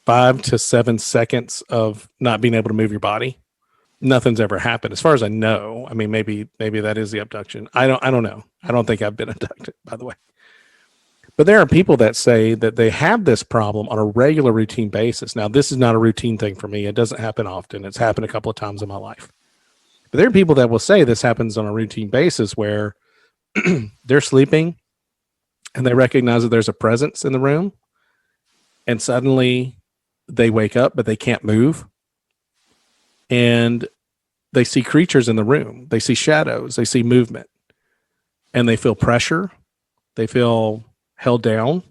5 to 7 seconds of not being able to move your body. Nothing's ever happened as far as I know. I mean, maybe that is the abduction. I don't know. I don't think I've been abducted, by the way. But there are people that say that they have this problem on a regular routine basis. Now, this is not a routine thing for me. It doesn't happen often. It's happened a couple of times in my life. But there are people that will say this happens on a routine basis where they're sleeping and they recognize that there's a presence in the room. And suddenly they wake up, but they can't move. And they see creatures in the room. They see shadows. They see movement. And they feel pressure. They feel held down.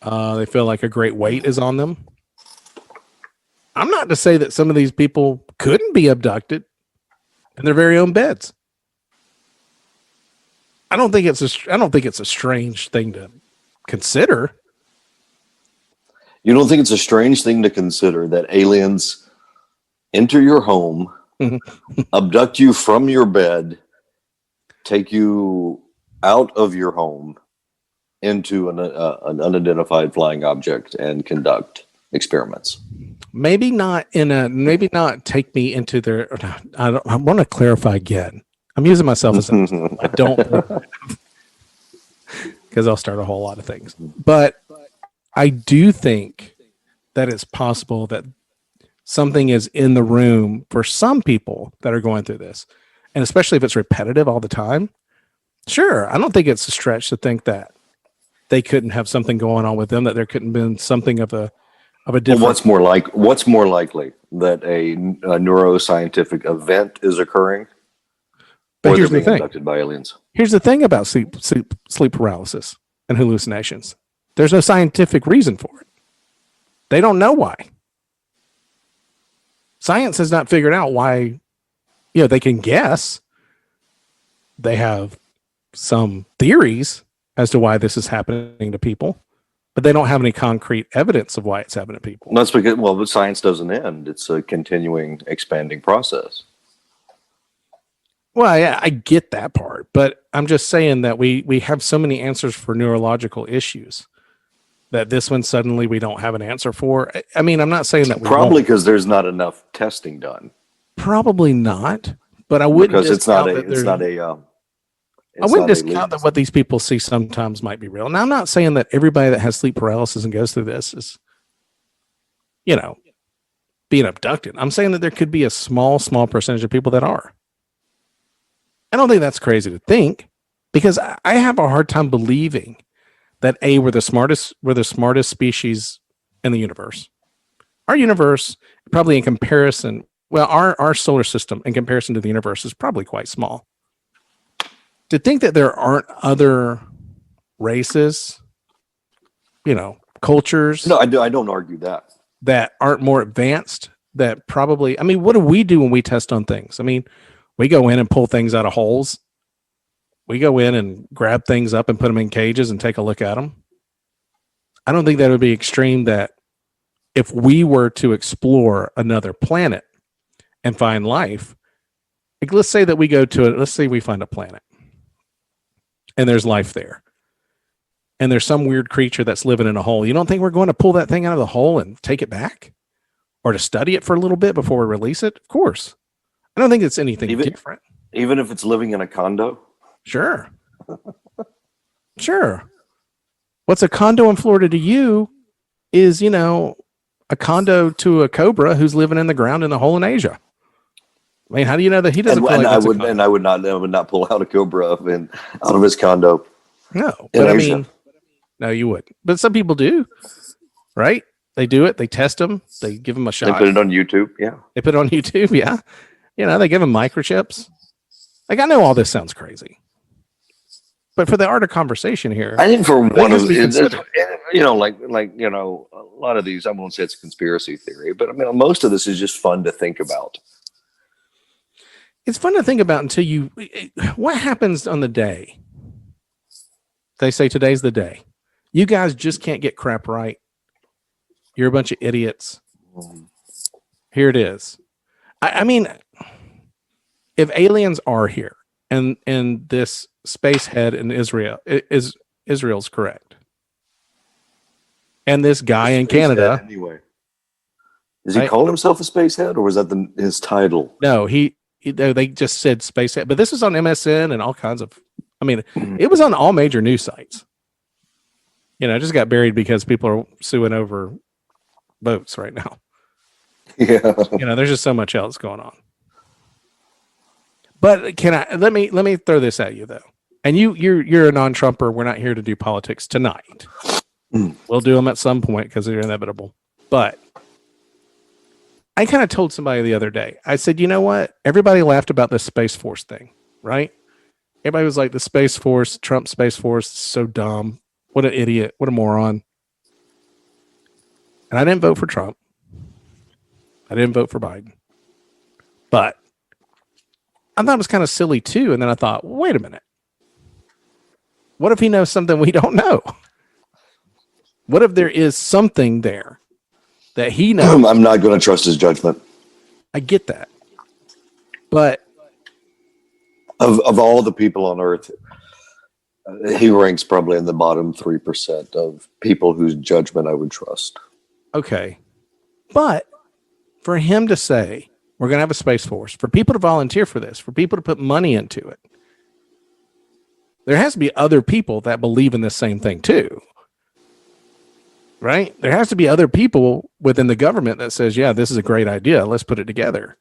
They feel like a great weight is on them. I'm not to say that some of these people couldn't be abducted in their very own beds. I don't think it's a strange thing to consider. You don't think it's a strange thing to consider that aliens enter your home, abduct you from your bed, take you out of your home into an unidentified flying object and conduct experiments? Maybe not take me into their. I want to clarify again. I'm using myself as an I don't, because I'll start a whole lot of things. But I do think that it's possible that something is in the room for some people that are going through this, and especially if it's repetitive all the time. Sure, I don't think it's a stretch to think that they couldn't have something going on with them, that there couldn't have been something of a different. Well, what's more likely, that a neuroscientific event is occurring, but or here's they're the being thing. abducted by aliens? Here's the thing about sleep paralysis and hallucinations. There's no scientific reason for it. They don't know why. Science has not figured out why. They can guess. They have some theories as to why this is happening to people, but they don't have any concrete evidence of why it's happening to people. That's because, but science doesn't end. It's a continuing, expanding process. Well, yeah, I get that part, but I'm just saying that we have so many answers for neurological issues that this one suddenly we don't have an answer for. I mean, I'm not saying that we probably because there's not enough testing done. Probably not, but I wouldn't, because it's not a I wouldn't discount that what these people see sometimes might be real. Now, I'm not saying that everybody that has sleep paralysis and goes through this is, being abducted. I'm saying that there could be a small percentage of people that are. I don't think that's crazy to think, because I have a hard time believing that we're the smartest species in the universe. Our universe, probably in comparison, our solar system in comparison to the universe is probably quite small. To think that there aren't other races, cultures. No, I don't argue that aren't more advanced. That probably. I mean, what do we do when we test on things? I mean, we go in and pull things out of holes. We go in and grab things up and put them in cages and take a look at them. I don't think that would be extreme. That if we were to explore another planet and find life, like let's say that we go to it. Let's say we find a planet. And there's life there. And there's some weird creature that's living in a hole. You don't think we're going to pull that thing out of the hole and take it back? Or to study it for a little bit before we release it? Of course. I don't think it's anything different. Even if it's living in a condo? Sure. Sure. What's a condo in Florida to you is, a condo to a cobra who's living in the ground in a hole in Asia. I mean, how do you know that he doesn't? I would not pull out a cobra out of his condo. No, but I mean, no, you wouldn't. But some people do, right? They do it. They test them. They give them a shot. They put it on YouTube. Yeah, they put it on YouTube. Yeah, they give them microchips. Like, I know all this sounds crazy, but for the art of conversation here, I think for one of a lot of these, I won't say it's a conspiracy theory, but I mean, most of this is just fun to think about. It's fun to think about until what happens on the day? They say today's the day. You guys just can't get crap right. You're a bunch of idiots. Here it is. I mean, if aliens are here and this space head in Israel's correct, and this guy in Canada, anyway, does he call himself a space head, or was that his title? No, they just said space head, but this is on MSN and all kinds of. I mean, it was on all major news sites. It just got buried because people are suing over votes right now. Yeah, there's just so much else going on. But let me throw this at you though, and you're a non-Trumper. We're not here to do politics tonight. We'll do them at some point because they're inevitable. But I kind of told somebody the other day, I said, you know what? Everybody laughed about this Space Force thing, right? Everybody was like, the Space Force, Trump Space Force, is so dumb. What an idiot. What a moron. And I didn't vote for Trump. I didn't vote for Biden. But I thought it was kind of silly too. And then I thought, wait a minute. What if he knows something we don't know? What if there is something there that he knows? I'm not going to trust his judgment. I get that. But of all the people on earth, he ranks probably in the bottom 3% of people whose judgment I would trust. Okay. But for him to say, we're going to have a Space Force, for people to volunteer for this, for people to put money into it, there has to be other people that believe in the same thing too. Right? There has to be other people within the government that says, yeah, this is a great idea. Let's put it together.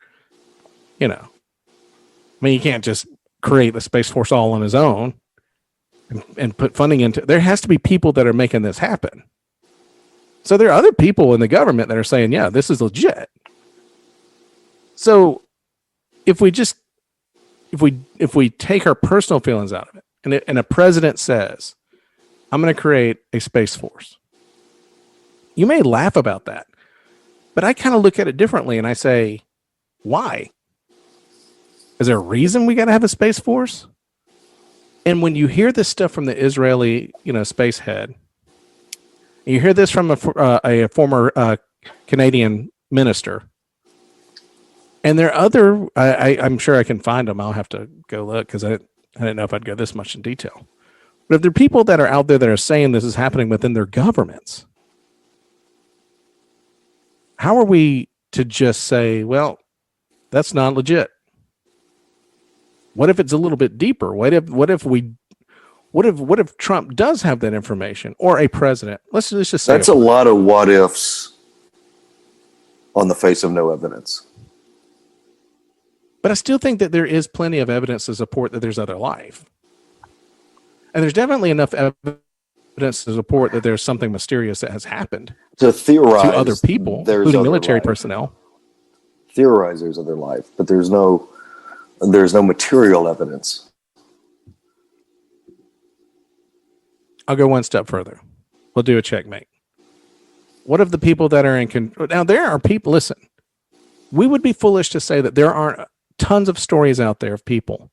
You know, I mean, you can't just create the Space Force all on his own and put funding into it. There has to be people that are making this happen. So there are other people in the government that are saying, yeah, this is legit. So if we take our personal feelings out of it, and a president says, I'm going to create a Space Force, you may laugh about that, but I kind of look at it differently and I say, why? Is there a reason we got to have a Space Force? And when you hear this stuff from the Israeli, space head, you hear this from a former Canadian minister, and there are other, I'm sure I can find them. I'll have to go look because I didn't know if I'd go this much in detail. But if there are people that are out there that are saying this is happening within their governments, how are we to just say, well, that's not legit? What if it's a little bit deeper? What if Trump does have that information, or a president? Let's just say that's a lot of what ifs on the face of no evidence. But I still think that there is plenty of evidence to support that there's other life, and there's definitely enough evidence to support that there's something mysterious that has happened to theorize to other people, including military personnel. Theorize there's other life, but there's no material evidence. I'll go one step further. We'll do a checkmate. What if the people that are in control? Now, there are people, listen, we would be foolish to say that there aren't tons of stories out there of people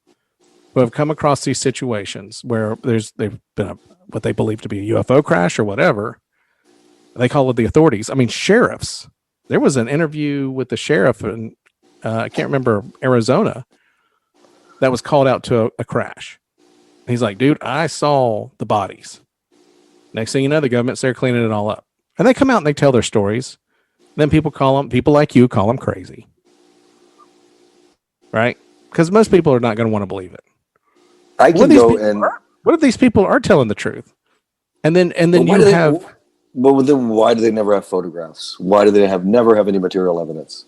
who have come across these situations where they've been what they believe to be a UFO crash or whatever. They call it the authorities. I mean, sheriffs. There was an interview with the sheriff in, I can't remember, Arizona, that was called out to a crash. He's like, dude, I saw the bodies. Next thing you know, the government's there cleaning it all up. And they come out and they tell their stories. Then people like you call them crazy. Right? Because most people are not going to want to believe it. What if these people are telling the truth? And then you have... But then why do they never have photographs? Why do they never have any material evidence?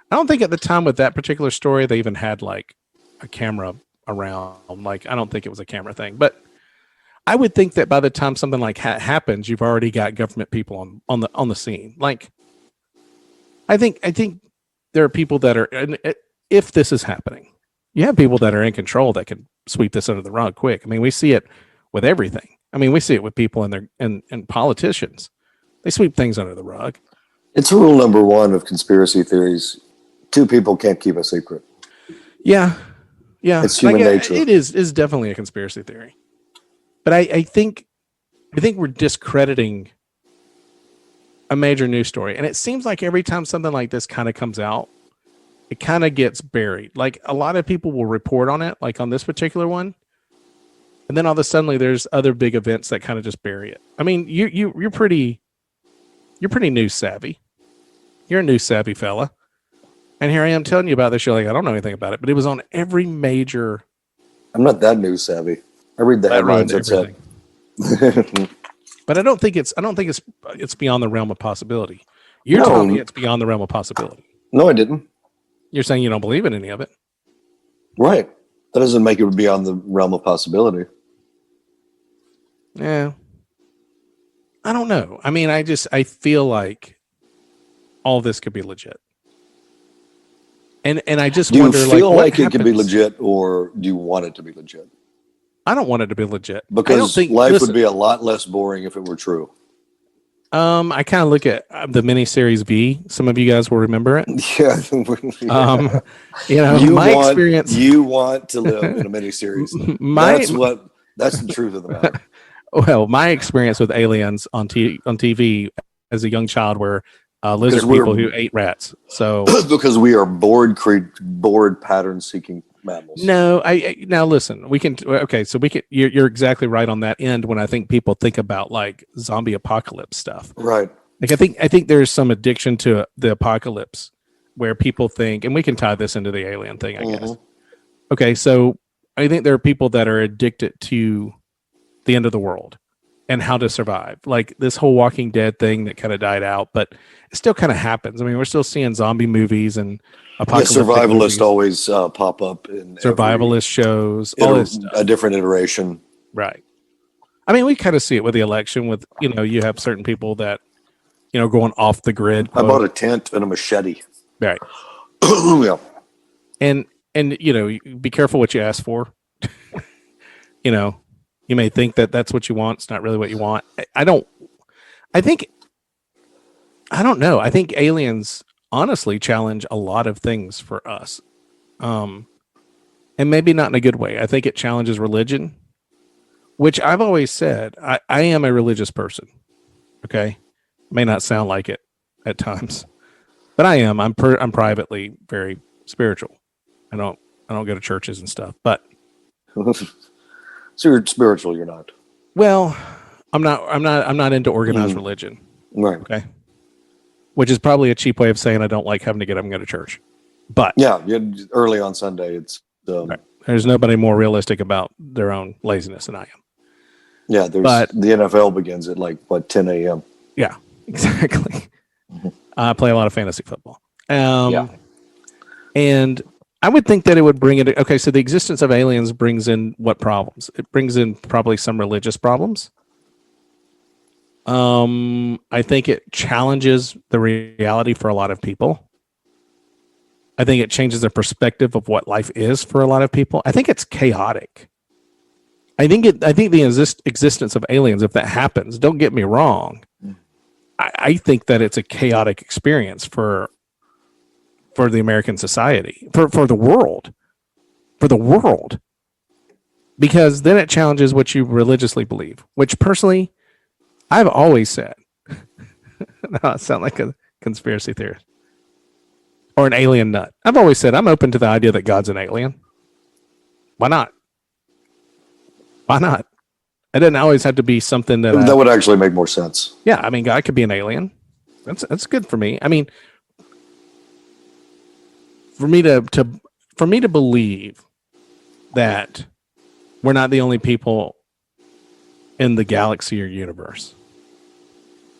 I don't think at the time with that particular story, they even had like a camera around. Like, I don't think it was a camera thing, but I would think that by the time something like happens, you've already got government people on the scene. Like, I think there are people that are, and if this is happening, you have people that are in control that can sweep this under the rug quick. I mean, we see it with everything. I mean, we see it with people and politicians. They sweep things under the rug. It's rule number one of conspiracy theories. Two people can't keep a secret. Yeah. It's human nature. It is definitely a conspiracy theory. But I think we're discrediting a major news story. And it seems like every time something like this kind of comes out, it kind of gets buried. Like, a lot of people will report on it, like on this particular one. And then all of a sudden, there's other big events that kind of just bury it. I mean, you're pretty news savvy. You're a news savvy fella. And here I am telling you about this. You're like, I don't know anything about it, but it was on every major. I'm not that news savvy. I read the headlines. That's it. But I don't think it's beyond the realm of possibility. You're telling me it's beyond the realm of possibility. No, I didn't. You're saying you don't believe in any of it. Right. That doesn't make it beyond the realm of possibility. Yeah. I don't know. I mean, I feel like all this could be legit. And I just wonder, do you feel like it could be legit, or do you want it to be legit? I don't want it to be legit. Because life would be a lot less boring if it were true. I kind of look at the miniseries V. Some of you guys will remember it. Yeah. Experience. You want to live in a miniseries. That's the truth of the matter. Well, my experience with aliens on TV as a young child were lizard Because we're- people who ate rats. So because we are bored pattern seeking mammals. no, now listen. We can okay. So we can. You're exactly right on that end. When I think people think about like zombie apocalypse stuff, Right. like I think there's some addiction to the apocalypse where people think, and we can tie this into the alien thing, I guess. Okay, so I think there are people that are addicted to the end of the world and how to survive. Like this whole Walking Dead thing that kind of died out, but it still kind of happens. I mean, we're still seeing zombie movies and apocalyptic survivalist movies, always pop up in survivalist shows, all this stuff. a different iteration. Right. I mean, we kind of see it with the election. With you have certain people that going off the grid. I bought a tent and a machete. Right. Yeah. And be careful what you ask for. You may think that that's what you want. It's not really what you want. I don't know. I think aliens honestly challenge a lot of things for us. And maybe not in a good way. I think it challenges religion, which I've always said, I am a religious person. Okay. May not sound like it at times, but I am. I'm privately very spiritual. I don't go to churches and stuff, but so you're spiritual, you're not. Well, I'm not into organized religion. Right. Okay. Which is probably a cheap way of saying I don't like having to get up and go to church. But yeah, early on Sunday, it's right. There's nobody more realistic about their own laziness than I am. Yeah, but the NFL begins at 10 a.m. Yeah, exactly. I play a lot of fantasy football. And I would think that it would bring it. Okay, so the existence of aliens brings in what problems? It brings in probably some religious problems. I think it challenges the reality for a lot of people. I think it changes the perspective of what life is for a lot of people. I think it's chaotic. I think the existence of aliens, if that happens, don't get me wrong. I think that it's a chaotic experience for the American society, for the world, because then it challenges what you religiously believe, which personally, I've always said. Now I sound like a conspiracy theorist or an alien nut. I've always said I'm open to the idea that God's an alien. Why not? Why not? It doesn't always have to be something that would actually make more sense. Yeah, I mean, God could be an alien. That's good for me. I mean, for me to believe that we're not the only people in the galaxy or universe,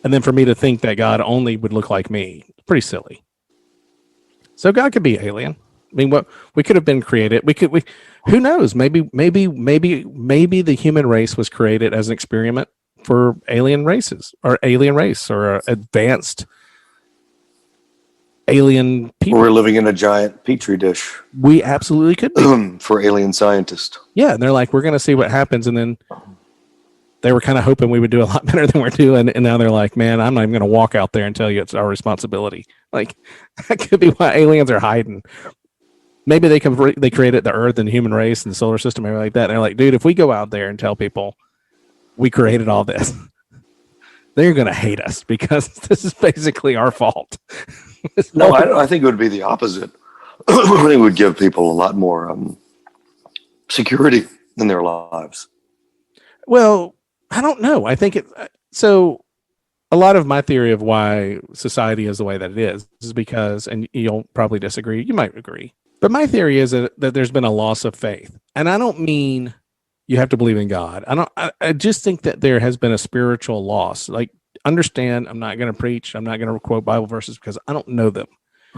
and then for me to think that God only would look like me, pretty silly. So God could be alien. I mean, what we could have been created. Who knows? Maybe the human race was created as an experiment for alien races or alien race or advanced alien people. We're living in a giant petri dish. We absolutely could be for alien scientists. Yeah, and they're like, we're going to see what happens, and then they were kind of hoping we would do a lot better than we're doing, and now they're like, man, I'm not even going to walk out there and tell you it's our responsibility. Like, that could be why aliens are hiding. Maybe they created the Earth and the human race and the solar system and everything like that. And they're like, dude, if we go out there and tell people we created all this, they're going to hate us because this is basically our fault. No, I think it would be the opposite. I think it would give people a lot more security in their lives. Well, I don't know. I think so. A lot of my theory of why society is the way that it is because, and you'll probably disagree. You might agree. But my theory is that there's been a loss of faith. And I don't mean you have to believe in God. I just think that there has been a spiritual loss. Like, understand, I'm not going to preach. I'm not going to quote Bible verses because I don't know them.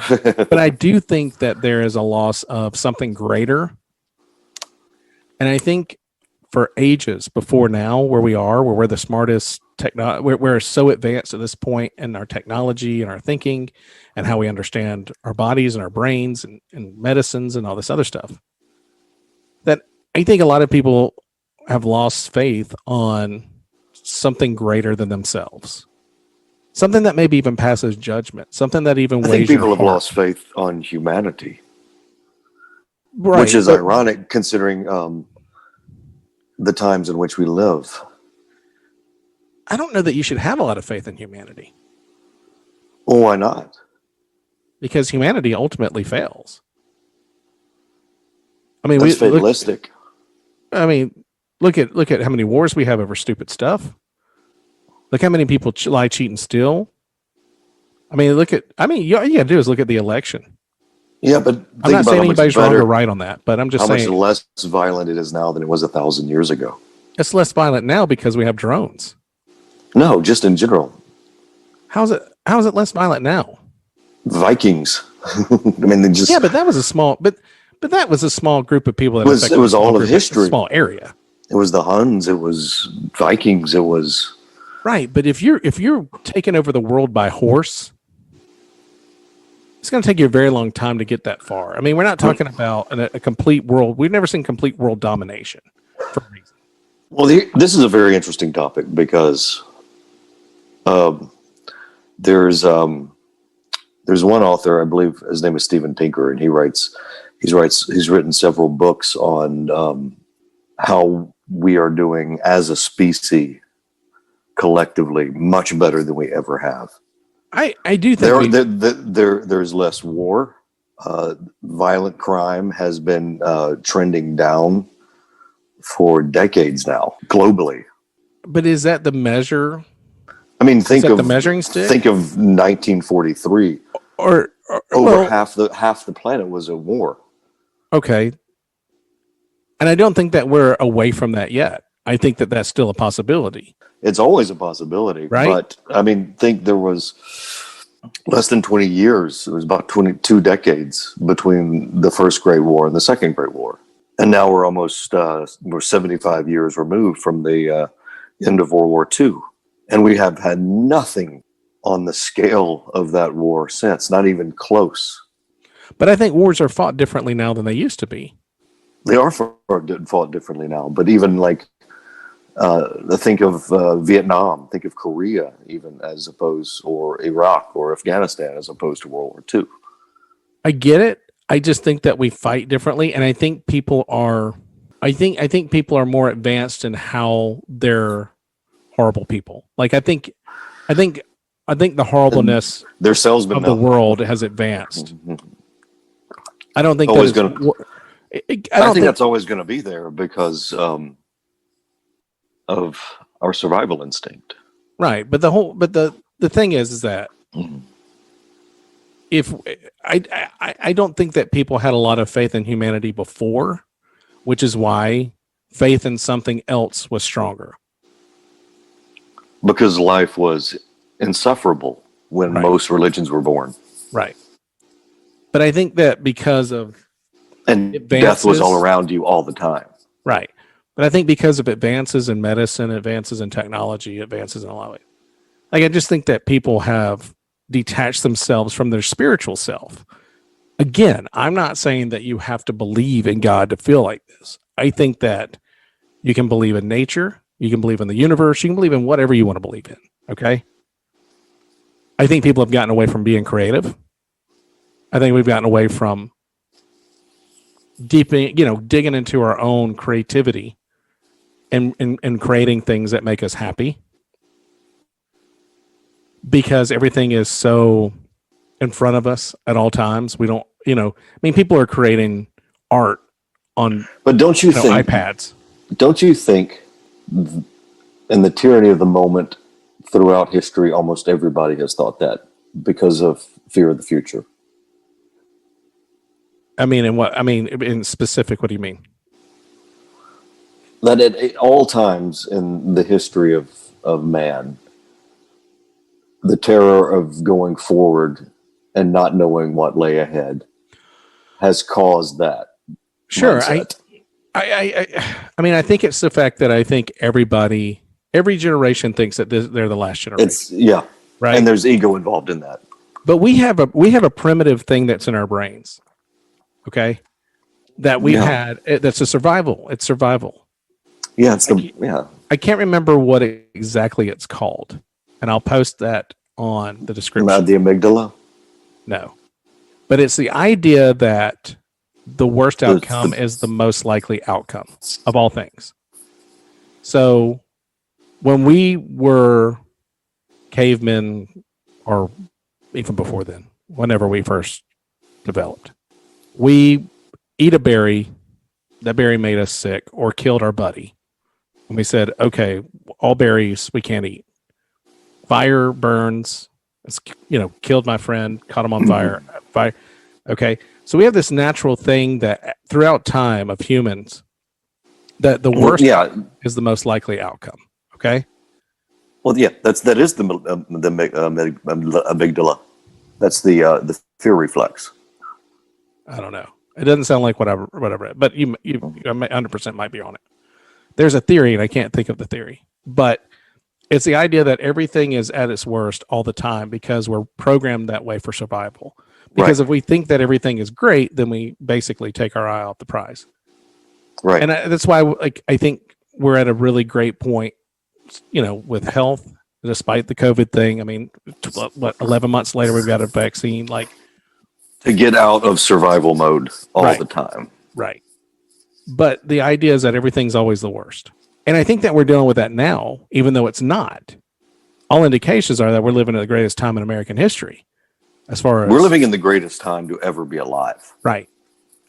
But I do think that there is a loss of something greater. And I think for ages before now, where we're the smartest we're so advanced at this point in our technology and our thinking and how we understand our bodies and our brains and medicines and all this other stuff, that I think a lot of people have lost faith on something greater than themselves, something that maybe even passes judgment, something that even I think people have lost faith on humanity, right, which is ironic considering the times in which we live. I don't know that you should have a lot of faith in humanity Well, why not? because humanity ultimately fails. I mean, That's fatalistic. Look at how many wars we have over stupid stuff. Look how many people lie, cheat, and steal. All you gotta do is look at the election. Yeah, but I'm not saying anybody's wrong or right on that, but I'm just saying how much less violent it is now than it was 1,000 years ago. it's less violent now because we have drones. No, just in general. How is it less violent now? Vikings. They just Yeah, but that was a small that was a small group of people. It was all of history. A small area. It was the Huns. It was Vikings. It was right. But if you're taking over the world by horse, it's going to take you a very long time to get that far. I mean, we're not talking about a complete world. We've never seen complete world domination for a reason. Well, this is a very interesting topic because there's one author, I believe his name is Steven Pinker, and he's written several books on how we are doing as a species collectively much better than we ever have. I do think there's less war. Violent crime has been trending down for decades now, globally. But is that the measure? I mean, think of the measuring stick. Think of 1943. Or over half the planet was at war. Okay, and I don't think that we're away from that yet. I think that that's still a possibility. It's always a possibility, right? But I mean, think there was less than 20 years. It was about 22 decades between the First Great War and the Second Great War, and now we're almost we're 75 years removed from the end of World War II, and we have had nothing on the scale of that war since, not even close. But I think wars are fought differently now than they used to be. They are fought differently now, but even think of Vietnam, think of Korea, even as opposed, or Iraq or Afghanistan as opposed to World War II. I get it. I just think that we fight differently, and I think people are. I think people are more advanced in how they're horrible people. Like I think the horribleness their salesmen of the world has advanced. Mm-hmm. I don't think always going. I think that's always going to be there because of our survival instinct. Right, but the thing is that if I don't think that people had a lot of faith in humanity before, which is why faith in something else was stronger. Because life was insufferable when most religions were born. Right. But I think that because of death was all around you all the time. Right. But I think because of advances in medicine, advances in technology, advances in a lot of ways, I just think that people have detached themselves from their spiritual self. Again, I'm not saying that you have to believe in God to feel like this. I think that you can believe in nature, you can believe in the universe, you can believe in whatever you want to believe in. Okay? I think people have gotten away from being creative. I think we've gotten away from digging into our own creativity and creating things that make us happy, because everything is so in front of us at all times. We don't, people are creating art on, but don't you think iPads? Don't you think in the tyranny of the moment throughout history, almost everybody has thought that because of fear of the future? In specific, what do you mean? That at all times in the history of man, the terror of going forward and not knowing what lay ahead has caused that. Sure. Mindset. I think it's the fact that I think every generation thinks that they're the last generation. Right. And there's ego involved in that. But we have a primitive thing that's in our brains. Okay. That we had, that's a survival. It's survival. Yeah. I can't remember what exactly it's called, and I'll post that on the description. Not the amygdala? No. But it's the idea that the worst outcome is the most likely outcome of all things. So when we were cavemen, or even before then, whenever we first developed, we eat a berry, that berry made us sick or killed our buddy. And we said, okay, all berries we can't eat. Fire burns, it's, killed my friend, caught him on fire. Fire. Okay. So we have this natural thing that throughout time of humans, that the worst is the most likely outcome. Okay. Well, yeah, that is the amygdala. That's the fear reflex. I don't know. It doesn't sound like what I read, but you 100% might be on it. There's a theory, and I can't think of the theory, but it's the idea that everything is at its worst all the time because we're programmed that way for survival. Because if we think that everything is great, then we basically take our eye off the prize. Right. And that's why I think we're at a really great point, with health, despite the COVID thing. I mean, 11 months later, we've got a vaccine. Like, to get out of survival mode all the time. Right. But the idea is that everything's always the worst. And I think that we're dealing with that now, even though it's not. All indications are that we're living in the greatest time in American history. As far as we're living in the greatest time to ever be alive. Right.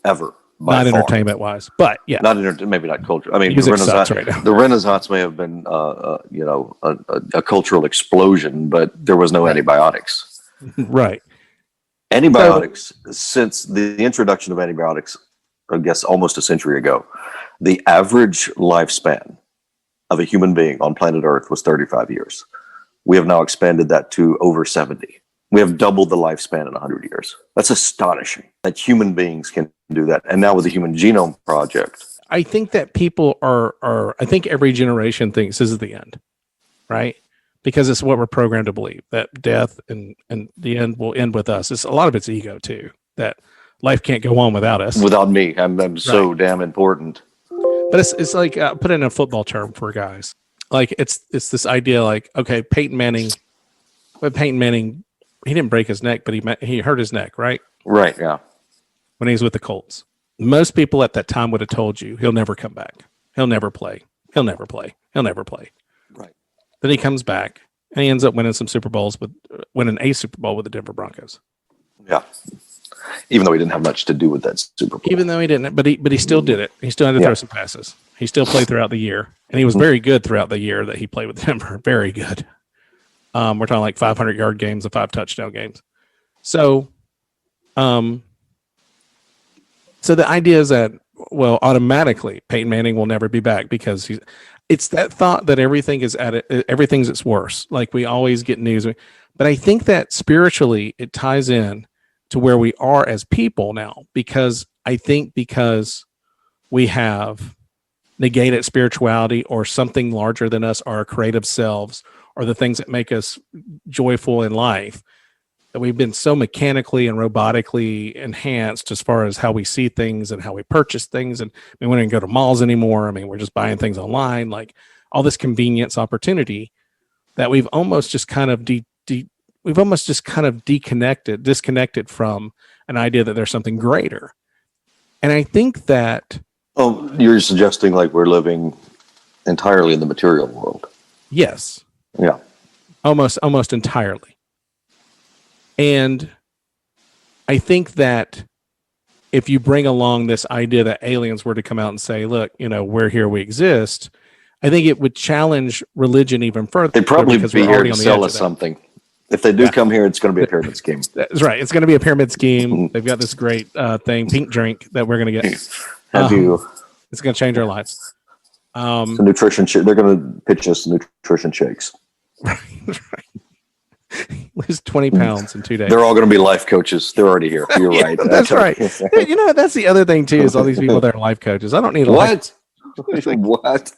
Ever. Not entertainment wise, but yeah. Maybe not culture. I mean, the Renaissance may have been, a cultural explosion, but there was no antibiotics. Right. Antibiotics, since the introduction of antibiotics, I guess almost a century ago, the average lifespan of a human being on planet Earth was 35 years. We have now expanded that to over 70. We have doubled the lifespan in 100 years. That's astonishing that human beings can do that. And now with the Human Genome Project. I think that people I think every generation thinks this is the end, right? Because it's what we're programmed to believe, that death and the end will end with us. A lot of it's ego too, that life can't go on without us. Without me. I'm so damn important. But it's like, put it in a football term for guys. Like it's this idea like, okay, Peyton Manning, he didn't break his neck, but he hurt his neck, right? Right, yeah. When he was with the Colts. Most people at that time would have told you he'll never come back. He'll never play. He'll never play. He'll never play. Right. Then he comes back and he ends up winning a Super Bowl with the Denver Broncos. Yeah. Even though he didn't have much to do with that Super Bowl. Even though he didn't, but he still did it. He still had to throw some passes. He still played throughout the year. And he was very good throughout the year that he played with Denver. Very good. We're talking like 500-yard games and 5 touchdown games. So the idea is that, well, automatically Peyton Manning will never be back because it's that thought that everything's its worst. Like we always get news. But I think that spiritually it ties in to where we are as people now, because we have negated spirituality or something larger than us, our creative selves, or the things that make us joyful in life, that we've been so mechanically and robotically enhanced as far as how we see things and how we purchase things. And we don't even go to malls anymore. I mean, we're just buying things online, like all this convenience opportunity that we've almost just kind of disconnected from an idea that there's something greater. And I think that... Oh, you're suggesting like we're living entirely in the material world. Yes. Yeah. Almost entirely. And I think that if you bring along this idea that aliens were to come out and say, look, we're here, we exist, I think it would challenge religion even further. They'd probably be here to sell us something. If they do come here, it's going to be a pyramid scheme. That's right. It's going to be a pyramid scheme. They've got this great thing, pink drink, that we're going to get. It's going to change our lives. So nutrition. They're going to pitch us nutrition shakes. Right. Lose 20 pounds in 2 days. They're all going to be life coaches. They're already here. You're right. That's right. That's the other thing too, is all these people that are life coaches. I don't need a what? What?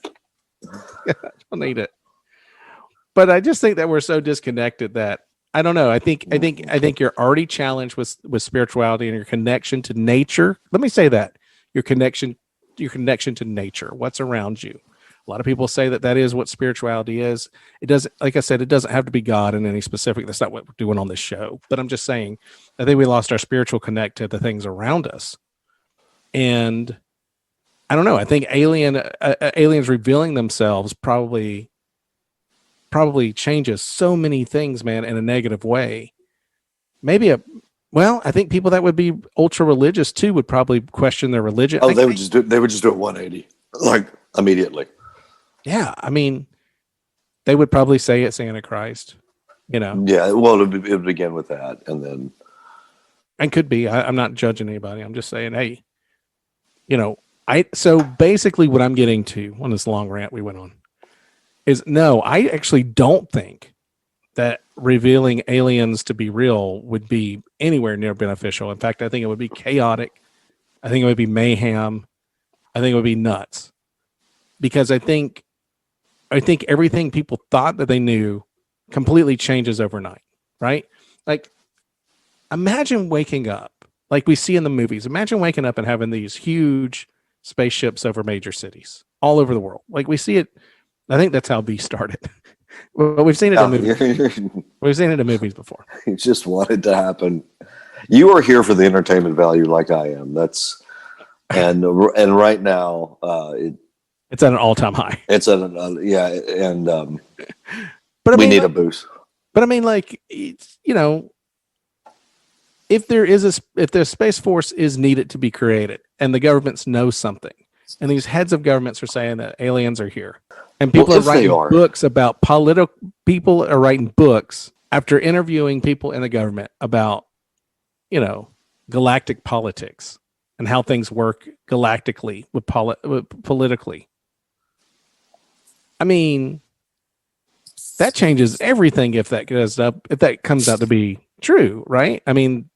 I don't need it. But I just think that we're so disconnected that I don't know. I think you're already challenged with spirituality and your connection to nature. Let me say that your connection to nature, what's around you. A lot of people say that is what spirituality is. It doesn't, like I said, it doesn't have to be God in any specific. That's not what we're doing on this show. But I'm just saying, I think we lost our spiritual connect to the things around us. And I don't know. I think aliens revealing themselves probably probably changes so many things, man, in a negative way. Maybe I think people that would be ultra religious too would probably question their religion. Oh, they would just do a 180, like immediately. Yeah, I mean, they would probably say it's Antichrist, Yeah, well, it would begin with that, and could be. I'm not judging anybody. I'm just saying, hey, so basically what I'm getting to on this long rant we went on is no, I actually don't think that revealing aliens to be real would be anywhere near beneficial. In fact, I think it would be chaotic. I think it would be mayhem. I think it would be nuts, because I think everything people thought that they knew completely changes overnight, right? Like, imagine waking up like we see in the movies. Imagine waking up and having these huge spaceships over major cities all over the world. Like we see it. I think that's how B started. Well, we've seen it in movies. We've seen it in movies before. You just want it to happen. You are here for the entertainment value, like I am. And right now, it's at an all-time high. It's at and but we need a boost. But I mean, like, it's, if the Space Force is needed to be created, and the governments know something, and these heads of governments are saying that aliens are here, and people are writing books about people are writing books after interviewing people in the government about, galactic politics and how things work galactically with politically. I mean, that changes everything if that comes out to be true, right? I mean,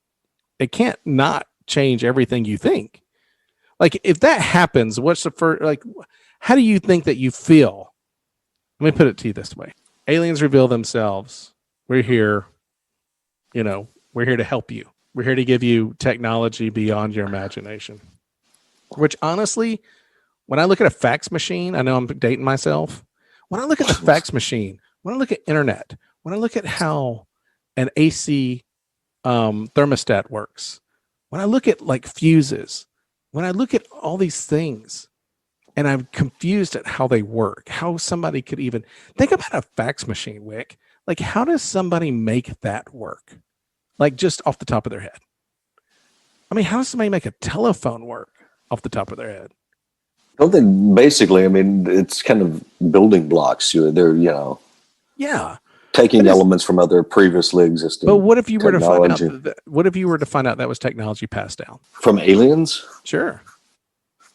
it can't not change everything you think. Like, if that happens, what's the first, like, how do you think that you feel? Let me put it to you this way. Aliens reveal themselves. We're here, we're here to help you. We're here to give you technology beyond your imagination. Which, honestly, when I look at a fax machine, I know I'm dating myself. When I look at the fax machine, when I look at internet, when I look at how an AC thermostat works, when I look at like fuses, when I look at all these things, and I'm confused at how they work, how somebody could even think about a fax machine, Wick. Like, how does somebody make that work? Like, just off the top of their head. I mean, how does somebody make a telephone work off the top of their head? Don't they basically, I mean, it's kind of building blocks. They're, yeah, taking elements from other previously existing. But what if you were to find out that was technology passed down from aliens? Sure.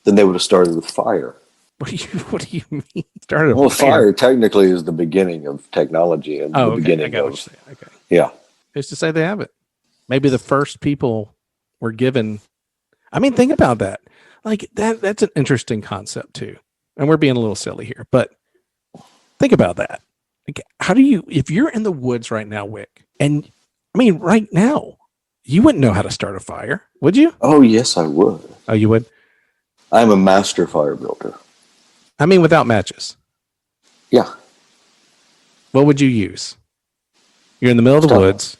Then they would have started with fire. What do you mean? Started well, fire technically is the beginning of technology and the beginning I got of. What you're saying. Okay. Yeah. Who's to say they have it? Maybe the first people were given. I mean, think about that. Like that's an interesting concept too. And we're being a little silly here, but think about that. Like, how do you, if you're in the woods right now, Wick, and I mean, right now, you wouldn't know how to start a fire, would you? Oh, yes, I would. Oh, you would? I'm a master fire builder. I mean, without matches. Yeah. What would you use? You're in the middle of the woods.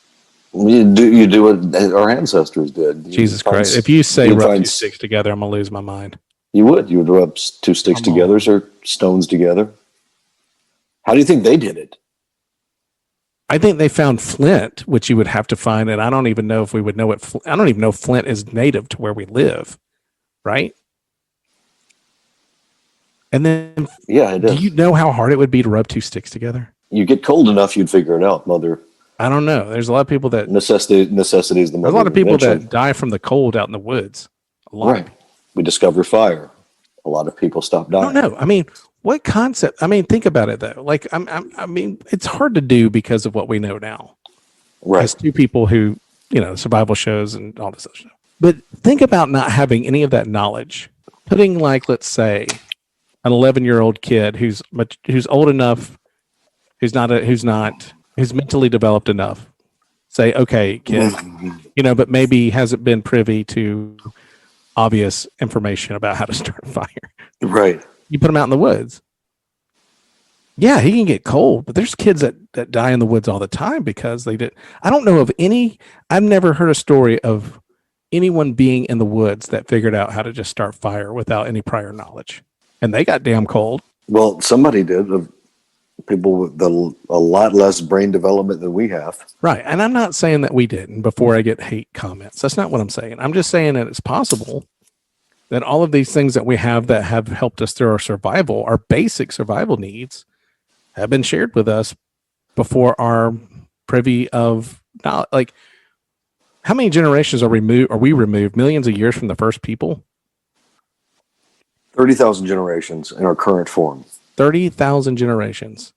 You do what our ancestors did. Jesus Christ. If you say rub two sticks together, I'm going to lose my mind. You would rub two sticks together or stones together. How do you think they did it? I think they found flint, which you would have to find. And I don't even know if we would know what, I don't even know if flint is native to where we live. Right? And then, yeah, it is. Do you know how hard it would be to rub two sticks together? You get cold enough, you'd figure it out, mother. I don't know. There's a lot of people that necessity is the mother. There's a lot of people that die from the cold out in the woods. A lot. Right. We discover fire. A lot of people stop dying. I don't know. I mean, what concept? I mean, think about it though. Like, I mean, it's hard to do because of what we know now. Right. As two people who, survival shows and all this other stuff. But think about not having any of that knowledge. Putting, like, let's say, an 11-year-old kid who's old enough, who's mentally developed enough. Say, okay, kid, but maybe hasn't been privy to obvious information about how to start a fire. Right. You put him out in the woods. Yeah, he can get cold, but there's kids that die in the woods all the time because they did. I don't know of any. I've never heard a story of anyone being in the woods that figured out how to just start fire without any prior knowledge, and they got damn cold. Well, somebody did. people with a lot less brain development than we have. Right. And I'm not saying that we didn't before I get hate comments. That's not what I'm saying. I'm just saying that it's possible that all of these things that we have that have helped us through our survival, our basic survival needs, have been shared with us before our privy of knowledge. Like, how many generations are we removed millions of years from the first people? 30,000 generations in our current form. 30,000 generations.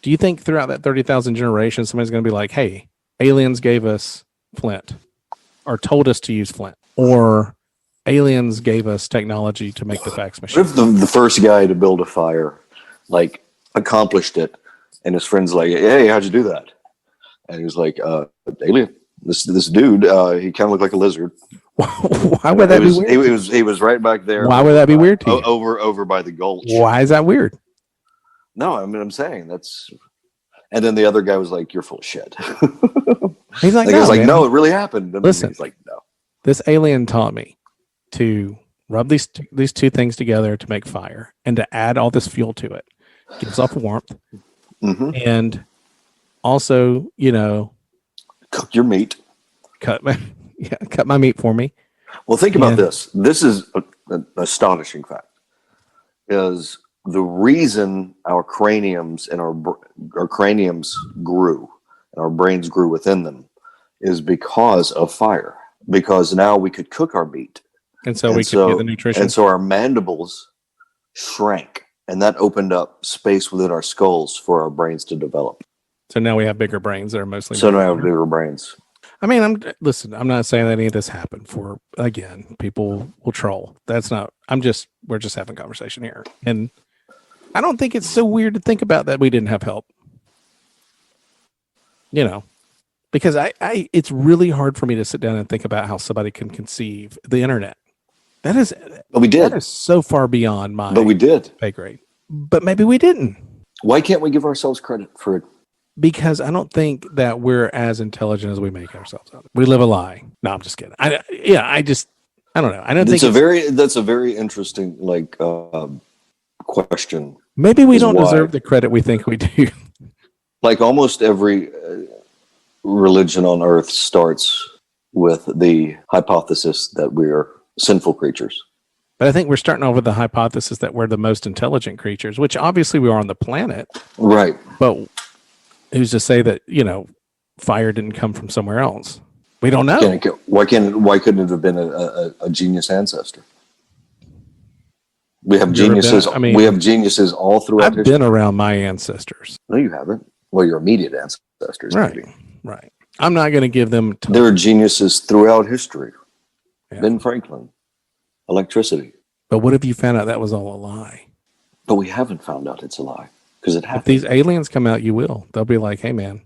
Do you think throughout that 30,000 generations, somebody's going to be like, hey, aliens gave us flint or told us to use flint, or aliens gave us technology to make the fax machine? What if the first guy to build a fire, like, accomplished it, and his friend's like, hey, how'd you do that? And he was like, alien. This dude, he kind of looked like a lizard. Why would that be weird? He was right back there. Why would that be weird to you? Over by the gulch. Why is that weird? No, I mean, I'm saying that's. And then the other guy was like, "You're full of shit." He's like, no, man. No, it really happened. And listen, he's like, no. This alien taught me to rub these two things together to make fire and to add all this fuel to it. Gives off warmth, and also, cook your meat. Cut my meat for me. Well, think about this. This is an astonishing fact. Is the reason our craniums and our craniums grew and our brains grew within them is because of fire. Because now we could cook our meat, and so we could get the nutrition. And so our mandibles shrank, and that opened up space within our skulls for our brains to develop. So now we have bigger brains that are mostly. So now we have bigger brains. I mean, I'm not saying that any of this happened for, again, people will troll. That's not, we're just having conversation here. And I don't think it's so weird to think about that we didn't have help. Because it's really hard for me to sit down and think about how somebody can conceive the internet. But we did. That is so far beyond my pay grade. But maybe we didn't. Why can't we give ourselves credit for it? Because I don't think that we're as intelligent as we make ourselves out. We live a lie. No, I'm just kidding. I don't know. I don't think that's a very interesting question. Maybe we don't deserve the credit we think we do. Like almost every religion on earth starts with the hypothesis that we're sinful creatures. But I think we're starting over the hypothesis that we're the most intelligent creatures, which obviously we are on the planet. Right. But who's to say that, fire didn't come from somewhere else? We don't know. Why couldn't it have been a genius ancestor? We have geniuses. We have geniuses all throughout history. I've been around my ancestors. No, you haven't. Well, your immediate ancestors. Right. Maybe. Right. I'm not going to give them. There are geniuses throughout history. Yeah. Ben Franklin, electricity. But what if you found out that was all a lie? But we haven't found out it's a lie. Because it happened. If these aliens come out, you will. They'll be like, hey, man,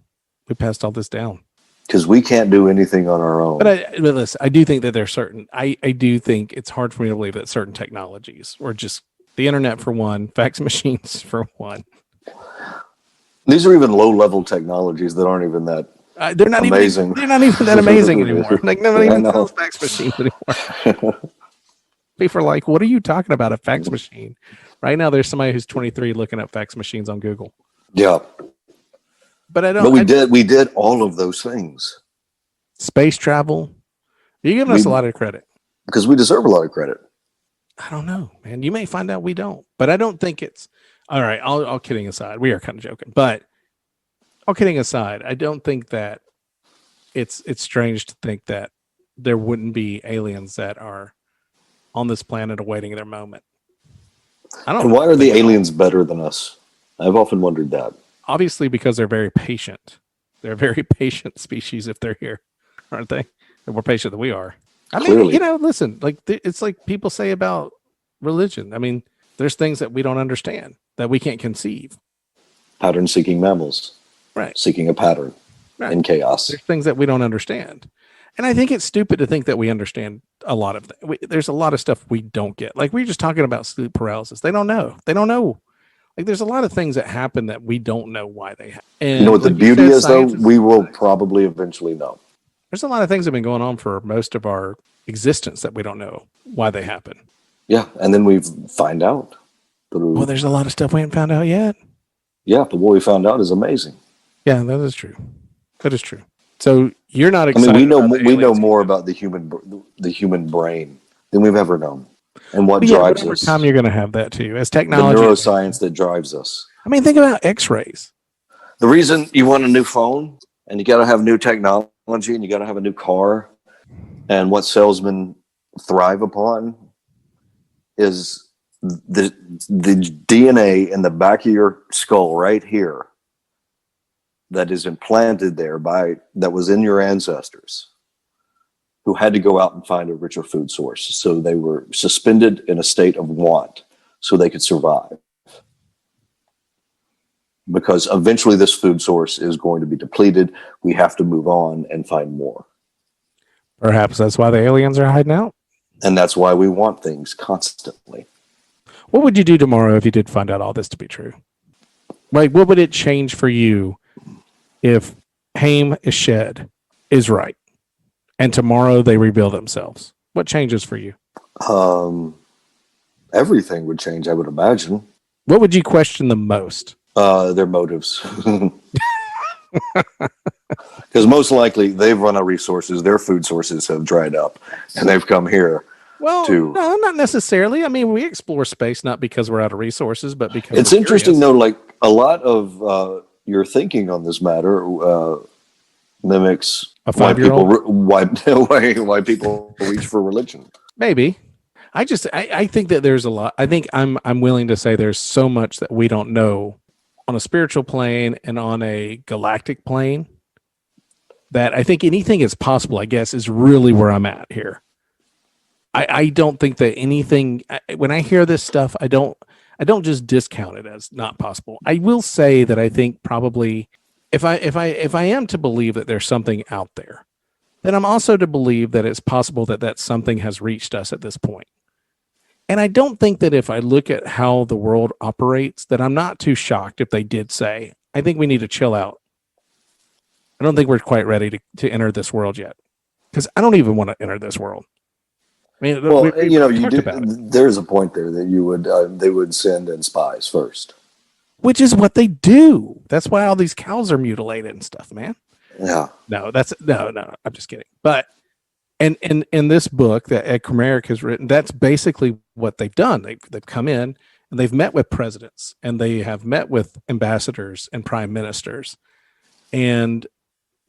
we passed all this down. Because we can't do anything on our own. But listen, I do think that there's I do think it's hard for me to believe that certain technologies, or just the internet for one, fax machines for one. These are even low-level technologies that aren't even that they're not amazing. They're not even that amazing anymore. Like, nobody even sells fax machines anymore. People are like, what are you talking about, a fax machine? Right now, there's somebody who's 23 looking up fax machines on Google. Yeah. But I don't. But we did all of those things. Space travel. You're giving us a lot of credit. Because we deserve a lot of credit. I don't know, man. You may find out we don't. But I don't think it's... All right, all kidding aside. We are kind of joking. But all kidding aside, I don't think that it's strange to think that there wouldn't be aliens that are on this planet awaiting their moment. And why are the aliens better than us? I've often wondered that. Obviously, because they're very patient. They're a very patient species if they're here, aren't they? They're more patient than we are. I mean, listen, like it's like people say about religion. I mean, there's things that we don't understand, that we can't conceive. Pattern-seeking mammals. Right. Seeking a pattern in chaos. There's things that we don't understand. And I think it's stupid to think that we understand a lot of things. There's a lot of stuff we don't get. Like we were just talking about sleep paralysis. They don't know. Like there's a lot of things that happen that we don't know why they happen. And you know what the beauty is, though? We will probably eventually know. There's a lot of things that have been going on for most of our existence that we don't know why they happen. Yeah, and then we find out. Well, there's a lot of stuff we haven't found out yet. Yeah, but what we found out is amazing. Yeah, that is true. That is true. So you're not I excited. mean, about we know more about the human brain than we've ever known, and what yeah, drives but over us. time you're going to have that too, as The technology. neuroscience that drives us. I mean, think about X-rays. The reason you want a new phone and you got to have new technology and you got to have a new car, and what salesmen thrive upon is the DNA in the back of your skull right here that is implanted there that was in your ancestors who had to go out and find a richer food source. So they were suspended in a state of want so they could survive. Because eventually this food source is going to be depleted. We have to move on and find more. Perhaps that's why the aliens are hiding out. And that's why we want things constantly. What would you do tomorrow if you did find out all this to be true? Like, what would it change for you if Haim Eshed is right and tomorrow they rebuild themselves? What changes for you? Everything would change, I would imagine. What would you question the most? Their motives. Because most likely they've run out of resources. Their food sources have dried up and they've come here. Well, no, not necessarily. I mean, we explore space not because we're out of resources, but because it's interesting, though, like a lot of your thinking on this matter mimics a 5-year-old? why people reach for religion. Maybe. I think that there's a lot. I think I'm willing to say there's so much that we don't know on a spiritual plane and on a galactic plane that I think anything is possible, I guess, is really where I'm at here. I don't think that anything, when I hear this stuff, I don't just discount it as not possible. I will say that I think probably if I am to believe that there's something out there, then I'm also to believe that it's possible that something has reached us at this point. And I don't think that if I look at how the world operates, that I'm not too shocked if they did say, I think we need to chill out. I don't think we're quite ready to enter this world yet. Because I don't even want to enter this world. I mean, well, there's a point there that they would send in spies first. Which is what they do. That's why all these cows are mutilated and stuff, man. Yeah. No, I'm just kidding. But and in this book that Ed Comeric has written, that's basically what they've done. They've come in and they've met with presidents and they have met with ambassadors and prime ministers, and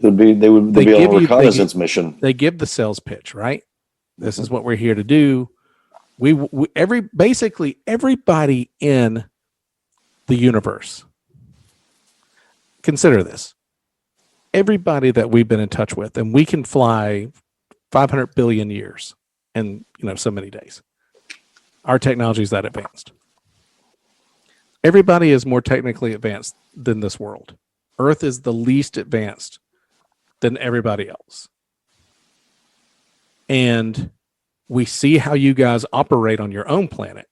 they would be on a reconnaissance mission. They give the sales pitch, right? This is what we're here to do. Basically everybody in the universe. Consider this. Everybody that we've been in touch with, and we can fly 500 billion years in so many days. Our technology is that advanced. Everybody is more technically advanced than this world. Earth is the least advanced than everybody else. And we see how you guys operate on your own planet,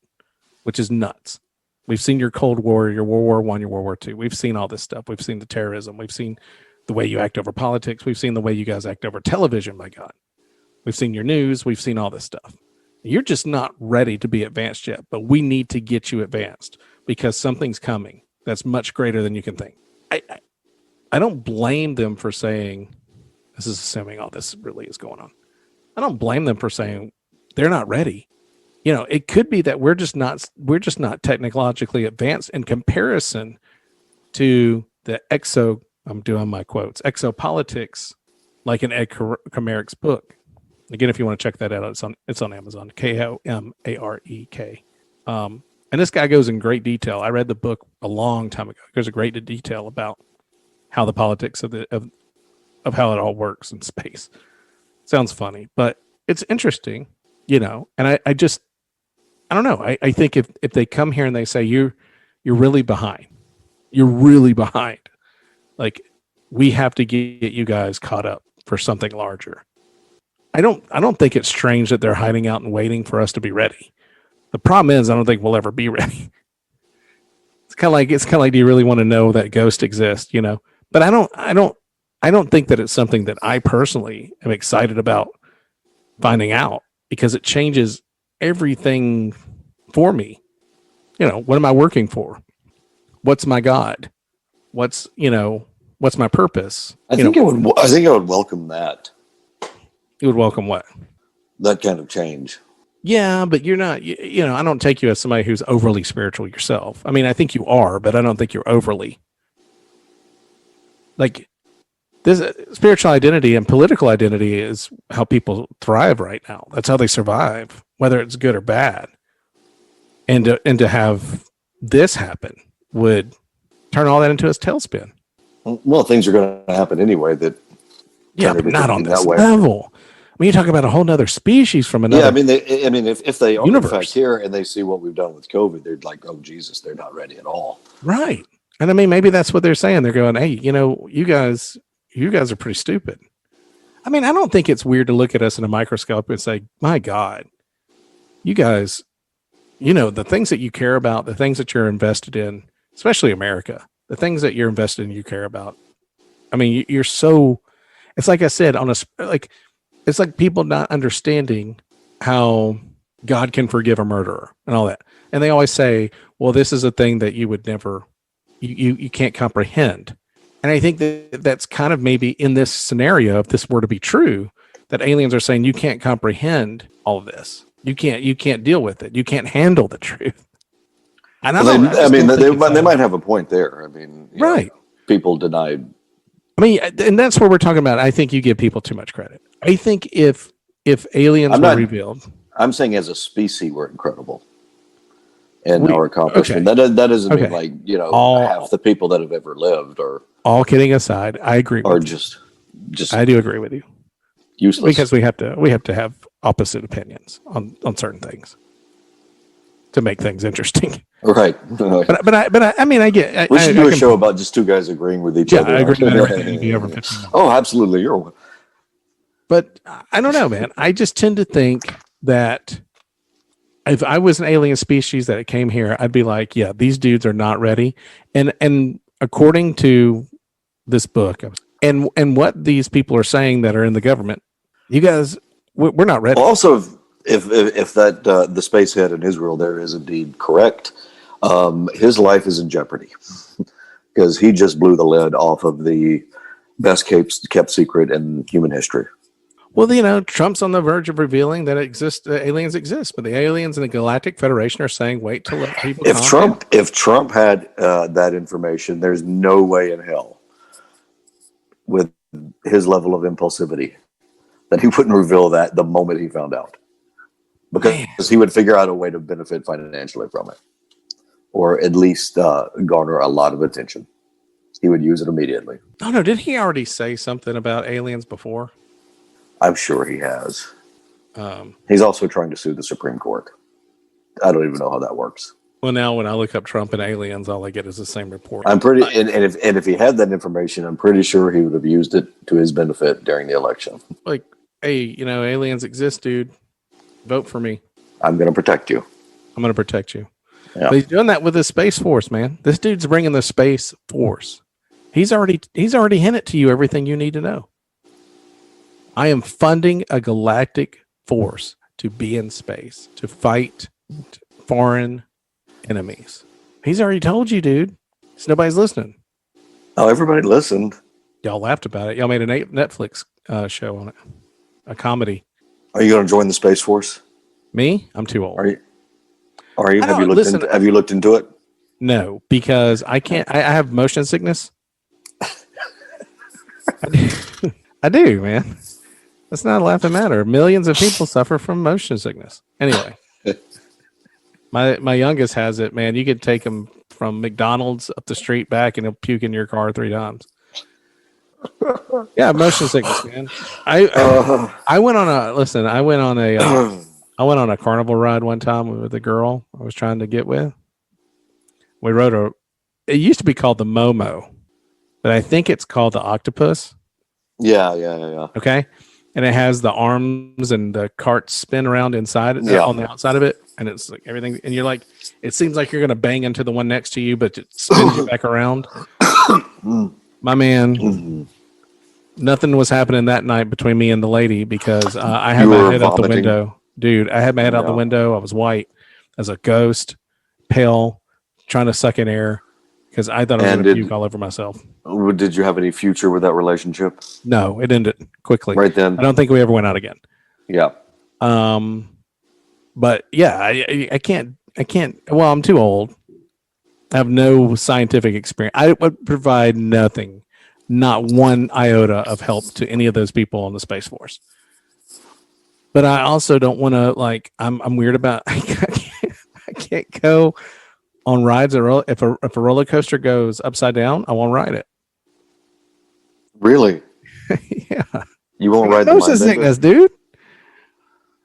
which is nuts. We've seen your Cold War, your World War I, your World War II. We've seen all this stuff. We've seen the terrorism. We've seen the way you act over politics. We've seen the way you guys act over television, my God. We've seen your news. We've seen all this stuff. You're just not ready to be advanced yet, but we need to get you advanced because something's coming that's much greater than you can think. I don't blame them for saying, this is assuming all this really is going on. I don't blame them for saying they're not ready. It could be that we're just not technologically advanced in comparison to the I'm doing my quotes, exopolitics, like in Ed Comeric's book. Again, if you want to check that out, it's on Amazon, Komarek. And this guy goes in great detail. I read the book a long time ago. It goes in great detail about how the politics of how it all works in space. Sounds funny, but it's interesting, and I don't know. I think if they come here and they say you're really behind, like we have to get you guys caught up for something larger. I don't think it's strange that they're hiding out and waiting for us to be ready. The problem is I don't think we'll ever be ready. It's kind of like do you really want to know that ghost exists, But I don't think that it's something that I personally am excited about finding out because it changes everything for me. What am I working for? What's my God? What's my purpose? I think I would welcome that. You would welcome what? That kind of change. Yeah, but you're not. I don't take you as somebody who's overly spiritual yourself. I mean, I think you are, but I don't think you're overly. Like this spiritual identity and political identity is how people thrive right now. That's how they survive, whether it's good or bad. And to have this happen would turn all that into a tailspin. Well, things are going to happen anyway. But not on this level. I mean, you talk about a whole nother species from another. Yeah, I mean, if they are universe. in fact here and they see what we've done with COVID, they're like, "Oh Jesus, they're not ready at all." Right. And I mean, maybe that's what they're saying. They're going, "Hey, you guys are pretty stupid." I mean, I don't think it's weird to look at us in a microscope and say, "My God, you guys, the things that you care about, the things that you're invested in, especially America, the things that you're invested in, you care about." I mean, you're so. It's like I said it's like people not understanding how God can forgive a murderer and all that. And they always say, well, this is a thing that you would never, you can't comprehend. And I think that's kind of maybe in this scenario, if this were to be true, that aliens are saying you can't comprehend all of this. You can't deal with it. You can't handle the truth. And they might have a point there. I mean, right. People denied. I mean, and that's what we're talking about. I think you give people too much credit. I think if aliens were revealed, I'm saying as a species we're incredible in our accomplishment. Okay. That doesn't mean like half the people that have ever lived or. All kidding aside, I agree. Or just I do agree with you. Useless because we have to have opposite opinions on certain things to make things interesting. Right. But I mean, I get. We should do a show about just two guys agreeing with each other. I agree with everything. Oh, absolutely. But I don't know, man. I just tend to think that if I was an alien species that came here, I'd be like, yeah, these dudes are not ready. And according to this book and what these people are saying that are in the government, you guys, we're not ready. Also, if that the spacehead in Israel there is indeed correct, his life is in jeopardy because he just blew the lid off of the best kept secret in human history. Well, Trump's on the verge of revealing that aliens exist, but the aliens in the Galactic Federation are saying, wait till let people. If Trump had that information, there's no way in hell, with his level of impulsivity, that he wouldn't reveal that the moment he found out, because he would figure out a way to benefit financially from it, or at least garner a lot of attention. He would use it immediately. Oh no! Did he already say something about aliens before? I'm sure he has. He's also trying to sue the Supreme Court. I don't even know how that works. Well, now when I look up Trump and aliens, all I get is the same report. And if he had that information, I'm pretty sure he would have used it to his benefit during the election. Like, hey, aliens exist, dude. Vote for me. I'm going to protect you. I'm going to protect you. Yeah. But he's doing that with the Space Force, man. This dude's bringing the Space Force. He's already hinted to you everything you need to know. I am funding a galactic force to be in space, to fight foreign enemies. He's already told you, dude. So nobody's listening. Oh, everybody listened. Y'all laughed about it. Y'all made a Netflix show on it, a comedy. Are you going to join the Space Force? Me? I'm too old. Are you? Have you looked into it? No, because I can't. I have motion sickness. I do, man. That's not a laughing matter. Millions of people suffer from motion sickness. Anyway, my youngest has it, man. You could take him from McDonald's up the street back and he'll puke in your car 3 times. Yeah, motion sickness, man. I went on a carnival ride one time with a girl I was trying to get with. We rode it used to be called the Momo, but I think it's called the Octopus. Yeah. Okay. And it has the arms and the cart spin around inside it, on the outside of it. And it's like everything. And you're like, it seems like you're going to bang into the one next to you, but it spins you back around. My man, nothing was happening that night between me and the lady because I had my head out the window. Dude, I had my head out the window. I was white as a ghost, pale, trying to suck in air because I thought I was going to puke all over myself. Did you have any future with that relationship? No, it ended quickly. Right then. I don't think we ever went out again. Yeah. But yeah, I can't. Well, I'm too old. I have no scientific experience. I would provide nothing, not one iota of help to any of those people on the Space Force. But I also don't want to I'm weird about. I can't go on rides. If a roller coaster goes upside down, I won't ride it. Really? Yeah. You won't ride the motion sickness, dude.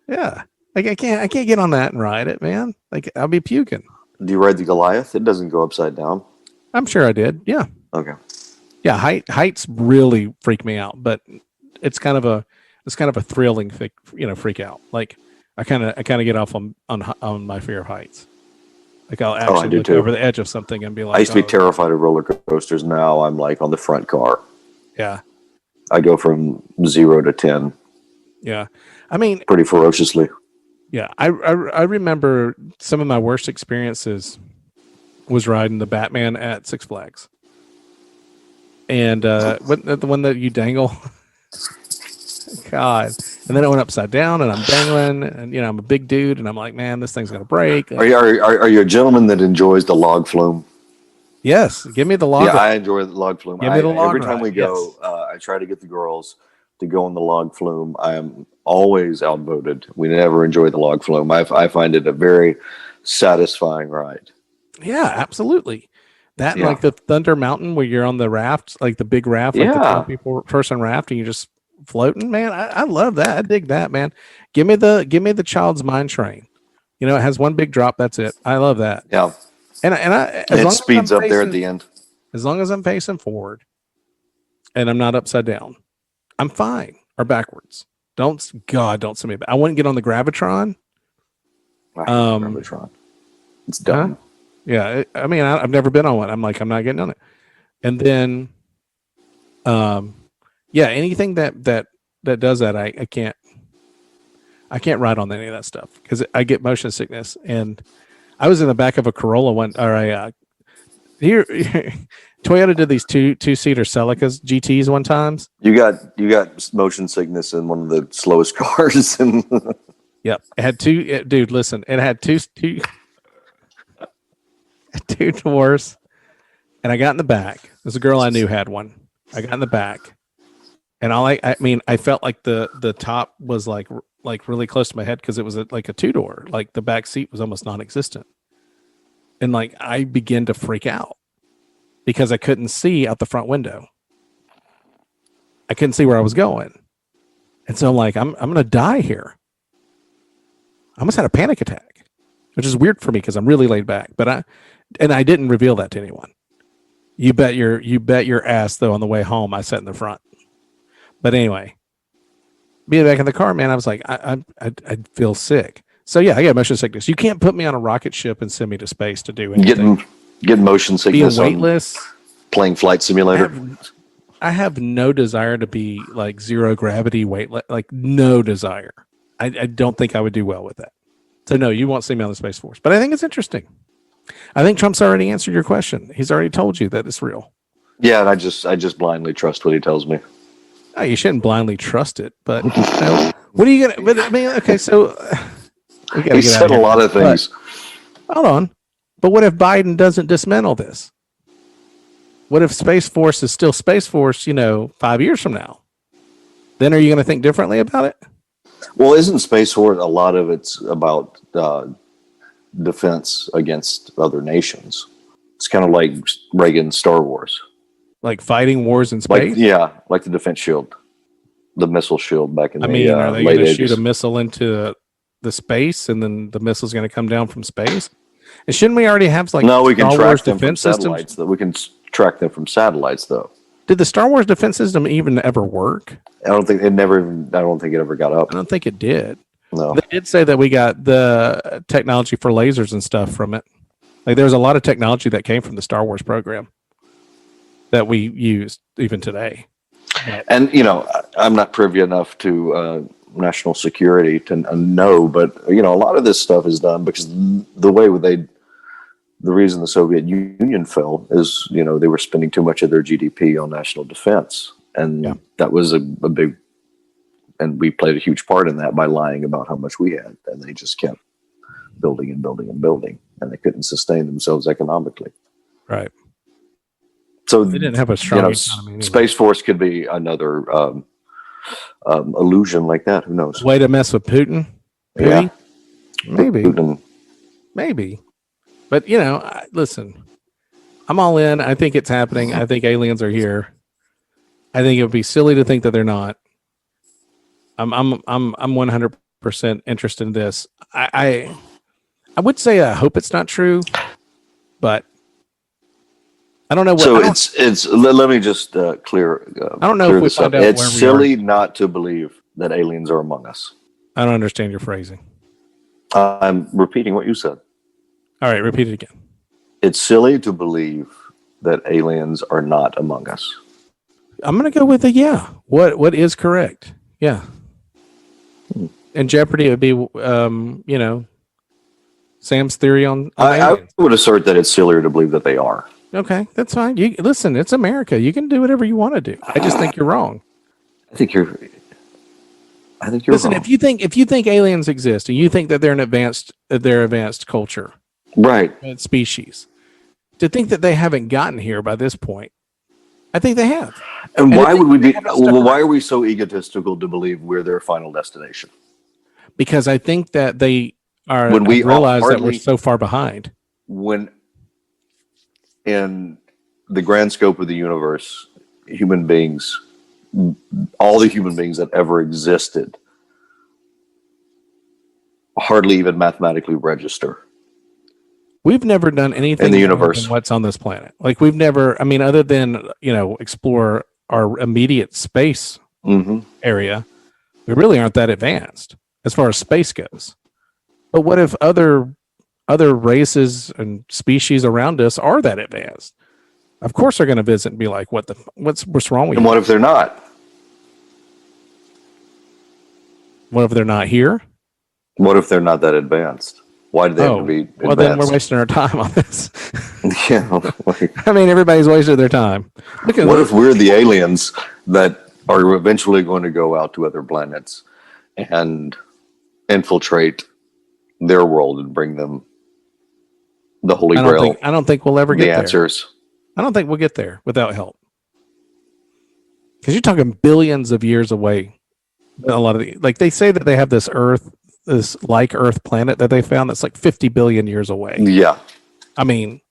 Yeah. I can't get on that and ride it, man. I'll be puking. Do you ride the Goliath? It doesn't go upside down. I'm sure I did. Yeah. Okay. Yeah, heights really freak me out, but it's kind of a thrilling freak out. Like I kind of get off on my fear of heights. Like I'll actually look over the edge of something and be like, I used to be terrified of roller coasters. Now I'm like on the front car. Yeah. I go from 0 to 10. Yeah. I mean, pretty ferociously. Yeah. I remember some of my worst experiences was riding the Batman at Six Flags. And the one that you dangle. God. And then it went upside down and I'm dangling and I'm a big dude and I'm like, man, this thing's gonna break. Are you a gentleman that enjoys the log flume? Yes, give me the log. Yeah, I enjoy the log flume. Give me the log every time we go, I try to get the girls to go on the log flume. I am always outvoted. We never enjoy the log flume. I find it a very satisfying ride. Yeah, absolutely. That like the Thunder Mountain where you're on the raft, like the big raft, like the 20-person raft, and you're just floating. Man, I love that. I dig that, man. Give me the Child's Mine train. It has one big drop. That's it. I love that. Yeah. And it speeds up there at the end. As long as I'm facing forward and I'm not upside down, I'm fine. Or backwards. Don't send me back. I wouldn't get on the Gravitron. Gravitron. It's dumb. Huh? Yeah. I've never been on one. I'm not getting on it. And then, anything that does that, I can't ride on any of that stuff because I get motion sickness. And I was in the back of a Corolla here. Toyota did these two-seater Celicas GTs one times. You got motion sickness in one of the slowest cars. Yep, it had two. Dude, listen, it had two doors, and I got in the back. There's a girl I knew had one. I got in the back, and I felt like the top was like really close to my head because it was like a two-door. Like the back seat was almost non-existent, and I began to freak out because I couldn't see out the front window. I couldn't see where I was going, and so I'm like, I'm gonna die here. I almost had a panic attack, which is weird for me because I'm really laid back. But I didn't reveal that to anyone. You bet your ass though. On the way home, I sat in the front. But anyway, being back in the car, man, I was like, I feel sick. So yeah, I got motion sickness. You can't put me on a rocket ship and send me to space to do anything. Getting motion sickness. Being weightless. Playing Flight Simulator. I have no desire to be like zero gravity weightless. Like no desire. I don't think I would do well with that. So no, you won't see me on the Space Force. But I think it's interesting. I think Trump's already answered your question. He's already told you that it's real. Yeah, and I just blindly trust what he tells me. Oh, you shouldn't blindly trust it, but what are you gonna? But I mean, okay, so he said a lot of things. But, hold on, but what if Biden doesn't dismantle this? What if Space Force is still Space Force? 5 years from now, then are you going to think differently about it? Well, isn't Space Force a lot of it's about defense against other nations? It's kind of like Reagan's Star Wars. Like fighting wars in space? Like the defense shield, the missile shield back in the are they late going to 80s. shoot a missile into the space and then the missile's going to come down from space? And shouldn't we already have no, we can Star track Wars them defense from systems? satellites. We can track them from satellites, though. Did the Star Wars defense system even ever work? I don't think it ever got up. I don't think it did. No. They did say that we got the technology for lasers and stuff from it. Like there's a lot of technology that came from the Star Wars program that we use even today. And I'm not privy enough to national security to know, but a lot of this stuff is done because the way the reason the Soviet Union fell is, they were spending too much of their GDP on national defense. And that was a big, and we played a huge part in that by lying about how much we had. And they just kept building and building and building, and they couldn't sustain themselves economically. Right. So they didn't have a strong economy anyway. Space Force could be another illusion like that. Who knows? Way to mess with Putin? Yeah. Maybe. Putin. Maybe. But, listen, I'm all in. I think it's happening. I think aliens are here. I think it would be silly to think that they're not. I'm 100% interested in this. I would say I hope it's not true, but I don't know. Let me just clear. I don't know if we find out. It's silly not to believe that aliens are among us. I don't understand your phrasing. I'm repeating what you said. All right, repeat it again. It's silly to believe that aliens are not among us. I'm going to go with a yeah. What is correct? Yeah. And Jeopardy would be, Sam's theory on I would assert that it's sillier to believe that they are. Okay, that's fine. Listen, it's America. You can do whatever you want to do. I just think you're wrong. I think you're Listen, wrong. if you think aliens exist and you think that they're an advanced culture, right, species, to think that they haven't gotten here by this point, I think they have. And why would we be? Why are we so egotistical to believe we're their final destination? Because I think that they are. When we realize that we're so far behind. When in the grand scope of the universe, human beings, all the human beings that ever existed, hardly even mathematically register. We've never done anything in the universe. Than what's on this planet. Like we've never. I mean, other than explore our immediate space area, we really aren't that advanced as far as space goes. But what if other races and species around us are that advanced? Of course, they're going to visit and be like, "What's wrong with you?" And what if they're not? What if they're not here? What if they're not that advanced? Why do they have to be advanced? Well, then we're wasting our time on this. Yeah. I mean, everybody's wasted their time. What if we're the aliens that are eventually going to go out to other planets and infiltrate their world and bring them the Holy Grail? I don't think we'll ever get the answers. I don't think we'll get there without help. Because you're talking billions of years away. A lot of they say that they have this like Earth planet that they found that's like 50 billion years away. Yeah. I mean,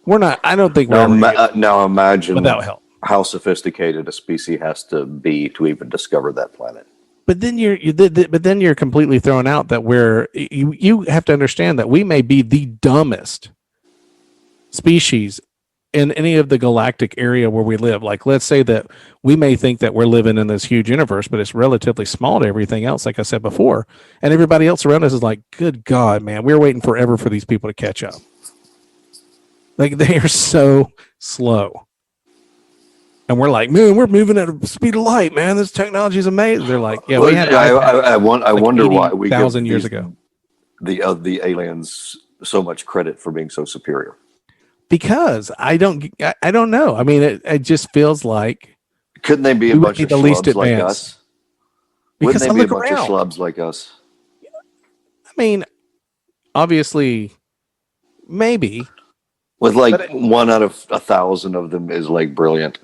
we're not. I don't think we're now imagine without help how sophisticated a species has to be to even discover that planet. But then you're completely thrown out that you have to understand that we may be the dumbest species in any of the galactic area where we live. Like, let's say that we may think that we're living in this huge universe, but it's relatively small to everything else, like I said before. And everybody else around us is like, good God, man, we're waiting forever for these people to catch up. Like, they are so slow. And we're like, man, we're moving at the speed of light, man. This technology is amazing. They're like, yeah, we had I wonder why we give 1,000 years ago the aliens so much credit for being so superior. Because I don't know. I mean, it just feels like couldn't they be a bunch of schlubs like us? Wouldn't they be a bunch of schlubs like us? I mean, obviously, maybe. With like 1 out of 1,000 of them is like brilliant.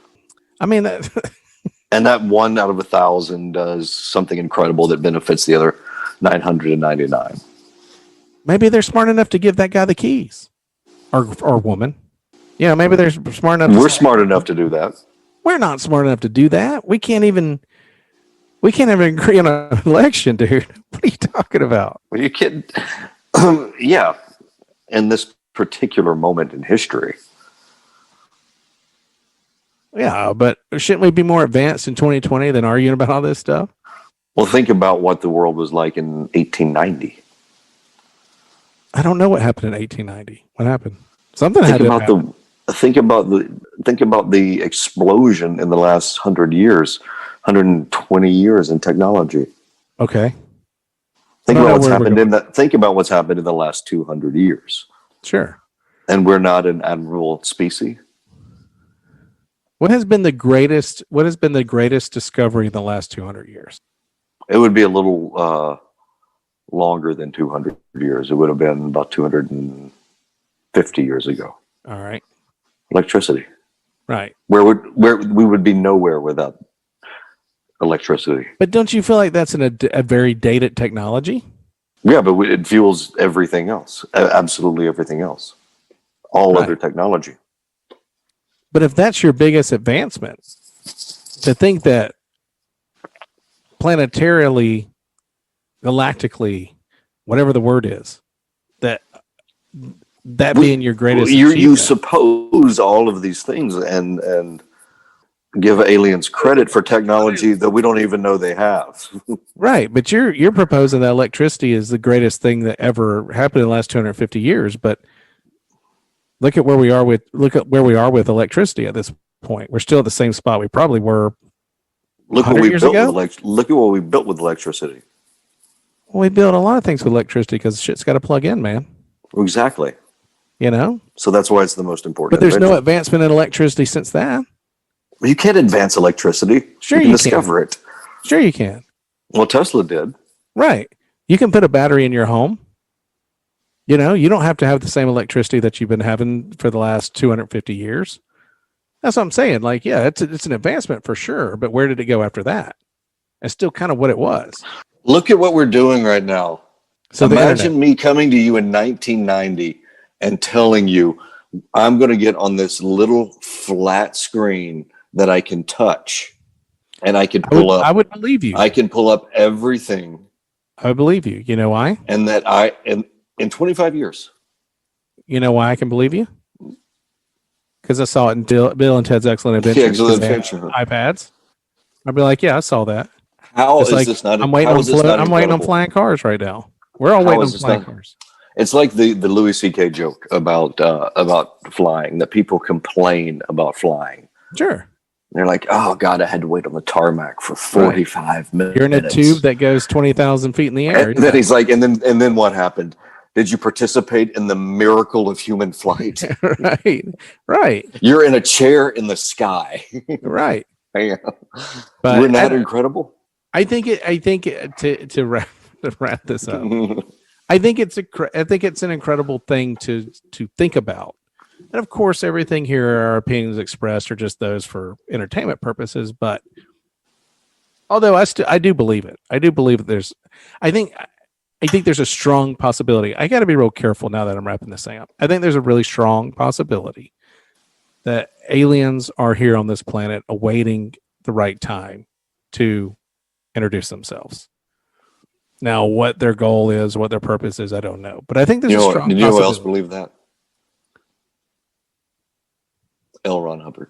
I mean, and that 1 out of 1,000 does something incredible that benefits the other 999. Maybe they're smart enough to give that guy the keys. Or woman. Yeah, maybe they're smart enough. We're smart enough to do that. We're not smart enough to do that. We can't even agree on an election, dude. What are you talking about? Are you kidding? Yeah. In this particular moment in history. Yeah, but shouldn't we be more advanced in 2020 than arguing about all this stuff? Well, think about what the world was like in 1890. I don't know what happened in 1890. What happened? Something had to happen. Think about the explosion in the last 100 years, 120 years in technology. Okay. Think about what's happened in the last 200 years. Sure. And we're not an admirable species. What has been the greatest discovery in the last 200 years? It would be a little longer than 200 years. It would have been about 250 years ago. All right. Electricity. Right. Where we would be nowhere without electricity. But don't you feel like that's a very dated technology? Yeah, but it fuels everything else. Absolutely everything else. All other technology. But if that's your biggest advancement, to think that planetarily, galactically, whatever the word is, that being your greatest you suppose all of these things and give aliens credit for technology that we don't even know they have. Right, but you're proposing that electricity is the greatest thing that ever happened in the last 250 years, but look at where we are with electricity at this point. We're still at the same spot we probably were. Look what we built look at what we built with electricity. Well, we built a lot of things with electricity because shit's got to plug in, man. Exactly. You know? So that's why it's the most important. But there's no advancement in electricity since that. You can't advance electricity. Sure, you can discover it. Sure, you can. Well, Tesla did. Right. You can put a battery in your home. You know, you don't have to have the same electricity that you've been having for the last 250 years. That's what I'm saying. Like, yeah, it's an advancement for sure. But where did it go after that? It's still kind of what it was. Look at what we're doing right now. So imagine me coming to you in 1990 and telling you, I'm going to get on this little flat screen that I can touch and I can pull up. I would believe you. I can pull up everything. I would believe you. You know why? And that in 25 years. You know why I can believe you? Because I saw it in Bill and Ted's Excellent Adventure. Yeah, Excellent Adventure. iPads. I'd be like, yeah, I saw that. How is this not? I'm waiting on flying cars right now. We're all waiting on flying cars. It's like the Louis C.K. joke about flying, that people complain about flying. Sure. They're like, oh, God, I had to wait on the tarmac for 45 minutes. You're in a tube that goes 20,000 feet in the air. And then he's like, and then what happened? Did you participate in the miracle of human flight? Right. You're in a chair in the sky. Right. Yeah. But we're not incredible. I think to wrap this up. I think it's an incredible thing to think about. And of course, everything here, our opinions expressed are just those for entertainment purposes. But although I do believe it. I do believe that I think there's a strong possibility. I got to be real careful now that I'm wrapping this thing up. I think there's a really strong possibility that aliens are here on this planet awaiting the right time to introduce themselves. Now, what their goal is, what their purpose is, I don't know. But I think there's a strong possibility. You know who else believe that? L. Ron Hubbard.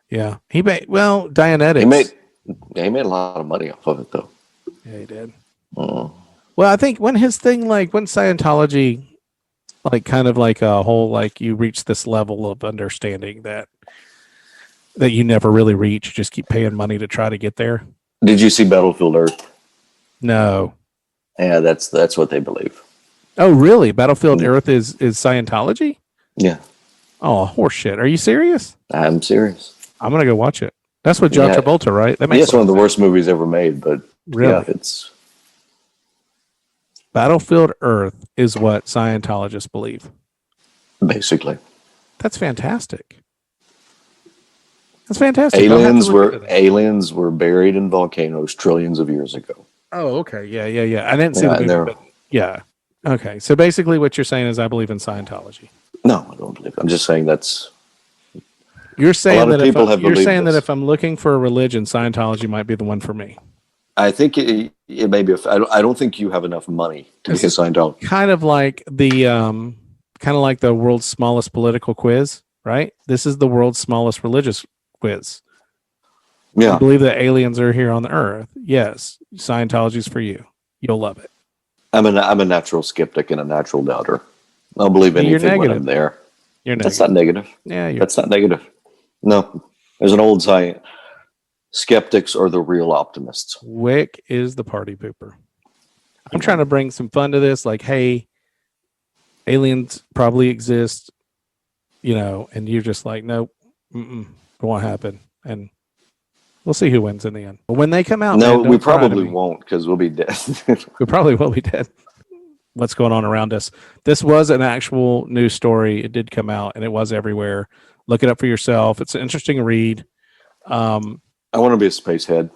Yeah. Dianetics. He made a lot of money off of it, though. Yeah, he did. Well, I think when Scientology, like kind of like a whole, like you reach this level of understanding that you never really reach, you just keep paying money to try to get there. Did you see Battlefield Earth? No. Yeah, that's what they believe. Oh, really? Battlefield Earth is Scientology? Yeah. Oh, horseshit. Are you serious? I'm serious. I'm going to go watch it. That's with John Travolta, right? It's one of the worst movies ever made, but really? Yeah, it's... Battlefield Earth is what Scientologists believe. Basically. That's fantastic. That's fantastic. Aliens were buried in volcanoes trillions of years ago. Oh, okay. Yeah. I didn't see the movie, but yeah. Okay. So basically what you're saying is I believe in Scientology. No, I don't believe it. I'm just saying you're saying that if I'm looking for a religion, Scientology might be the one for me. I think it may be. I don't think you have enough money to be a Scientologist. Kind of like the world's smallest political quiz, right? This is the world's smallest religious quiz. Yeah. I believe that aliens are here on the Earth. Yes, Scientology's for you. You'll love it. I'm a natural skeptic and a natural doubter. I'll believe anything when I'm there. That's not negative. Yeah, that's not negative. No, there's an old saying: skeptics are the real optimists. Wick is the party pooper. I'm trying to bring some fun to this. Like, hey, aliens probably exist, and you're just like, nope, it won't happen. And we'll see who wins in the end. But when they come out, No, man, we don't cry to probably me. won't because we'll be dead. We probably will be dead. What's going on around us? This was an actual news story. It did come out, and it was everywhere. Look it up for yourself. It's an interesting read. Um, I want to be a space head.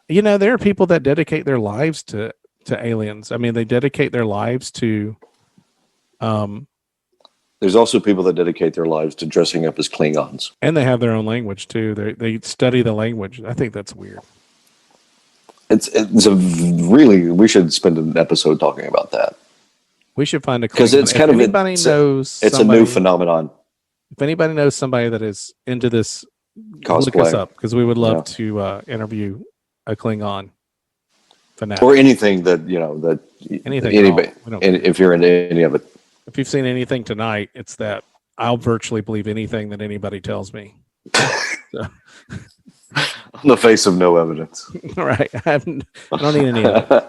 there are people that dedicate their lives to aliens. I mean, they dedicate their lives to. There's also people that dedicate their lives to dressing up as Klingons. And they have their own language too. They study the language. I think that's weird. It's a really, we should spend an episode talking about that. We should find a because it's kind of it's a new phenomenon. If anybody knows somebody that is into this, cosplay, look us up because we would love to interview a Klingon fanatic or anything that anything. Anybody, if you're into any of it. If you've seen anything tonight, it's that I'll virtually believe anything that anybody tells me. So. On the face of no evidence. Right. I don't need any of it.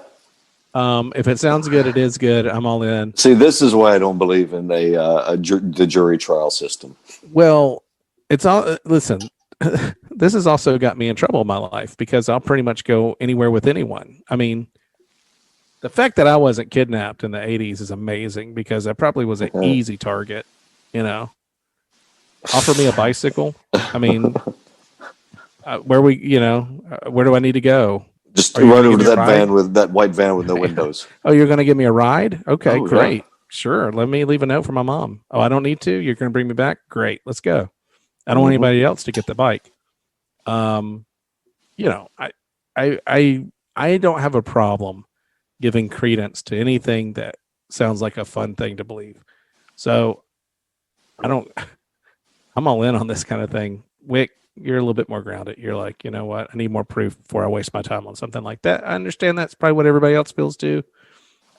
If it sounds good, it is good. I'm all in. See, this is why I don't believe in the jury trial system. Well, it's all. Listen, this has also got me in trouble in my life because I'll pretty much go anywhere with anyone. I mean, the fact that I wasn't kidnapped in the 80s is amazing because I probably was an easy target. Offer me a bicycle. I mean, where do I need to go? Just run over to that van with that white van with no windows. Oh, you're going to give me a ride? Okay, great. Yeah. Sure. Let me leave a note for my mom. Oh, I don't need to. You're going to bring me back? Great. Let's go. I don't want anybody else to get the bike. I don't have a problem giving credence to anything that sounds like a fun thing to believe. So I'm all in on this kind of thing. Wick, you're a little bit more grounded. You're like, you know what? I need more proof before I waste my time on something like that. I understand that's probably what everybody else feels too.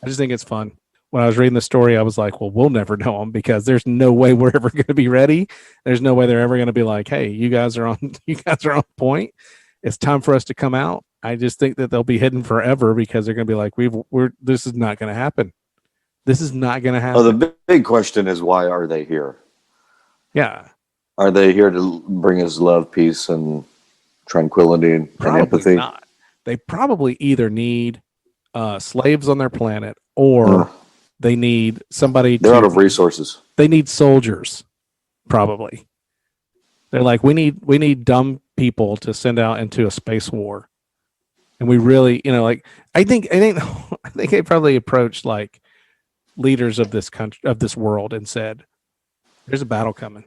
I just think it's fun. When I was reading the story, I was like, well, we'll never know them because there's no way we're ever going to be ready. There's no way they're ever going to be like, hey, you guys are on point. It's time for us to come out. I just think that they'll be hidden forever because they're going to be like, this is not going to happen. This is not going to happen. Oh, the big question is, why are they here? Yeah. Are they here to bring us love, peace, and tranquility and empathy? Not. They probably either need slaves on their planet or they need somebody. They're out of resources. They need soldiers, probably. They're like, we need dumb people to send out into a space war. And we really, I think they probably approached like leaders of this country, of this world, and said, there's a battle coming.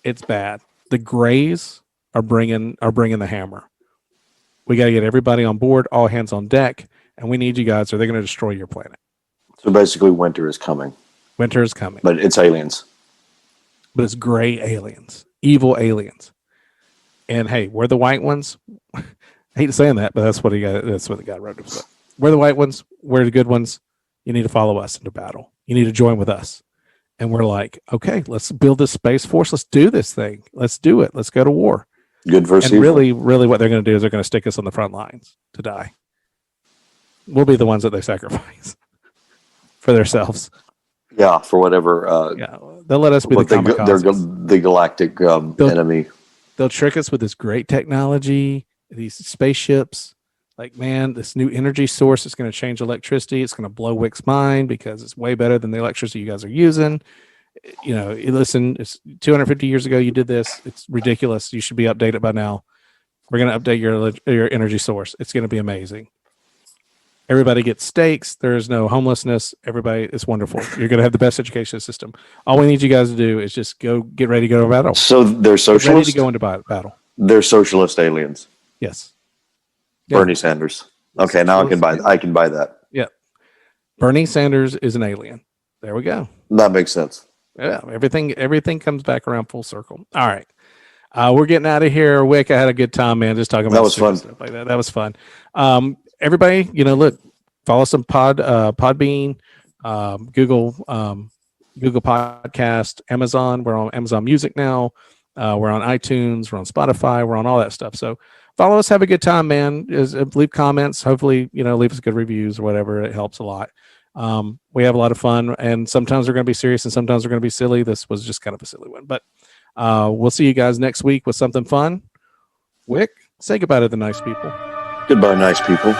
It's bad. The Greys are bringing the hammer. We got to get everybody on board, all hands on deck, and we need you guys, or they're going to destroy your planet. So basically, winter is coming. Winter is coming. But it's aliens. But it's gray aliens, evil aliens. And hey, we're the white ones. I hate saying that, but that's what the guy wrote. We're the white ones. We're the good ones. You need to follow us into battle. You need to join with us. And we're like, okay, let's build this space force. Let's do this thing. Let's do it. Let's go to war. Good versus evil. Really what they're going to do is they're going to stick us on the front lines to die. We'll be the ones that they sacrifice for themselves. Yeah, for whatever. They'll let us be the galactic enemy. They'll trick us with this great technology, these spaceships. Like, man, this new energy source is going to change electricity. It's going to blow Wick's mind because it's way better than the electricity you guys are using. Listen, it's 250 years ago you did this. It's ridiculous. You should be updated by now. We're going to update your energy source. It's going to be amazing. Everybody gets steaks. There is no homelessness. Everybody, it's wonderful. You're going to have the best education system. All we need you guys to do is just get ready to go to battle. So they're socialist? Get ready to go into battle. They're socialist aliens. Yes. Bernie Sanders. Okay, now I can buy that. Yeah. Bernie Sanders is an alien. There we go. That makes sense. Yeah, everything comes back around full circle. All right. We're getting out of here. Wick, I had a good time, man, just talking about that was fun. Stuff like that. That was fun. Everybody, look, follow some Podbean, Google Podcast, Amazon. We're on Amazon Music now. We're on iTunes. We're on Spotify. We're on all that stuff. So follow us. Have a good time, man. Leave comments. Hopefully, leave us good reviews or whatever. It helps a lot. We have a lot of fun, and sometimes we're going to be serious and sometimes we're going to be silly. This was just kind of a silly one, but we'll see you guys next week with something fun. Wick, say goodbye to the nice people. Goodbye, nice people.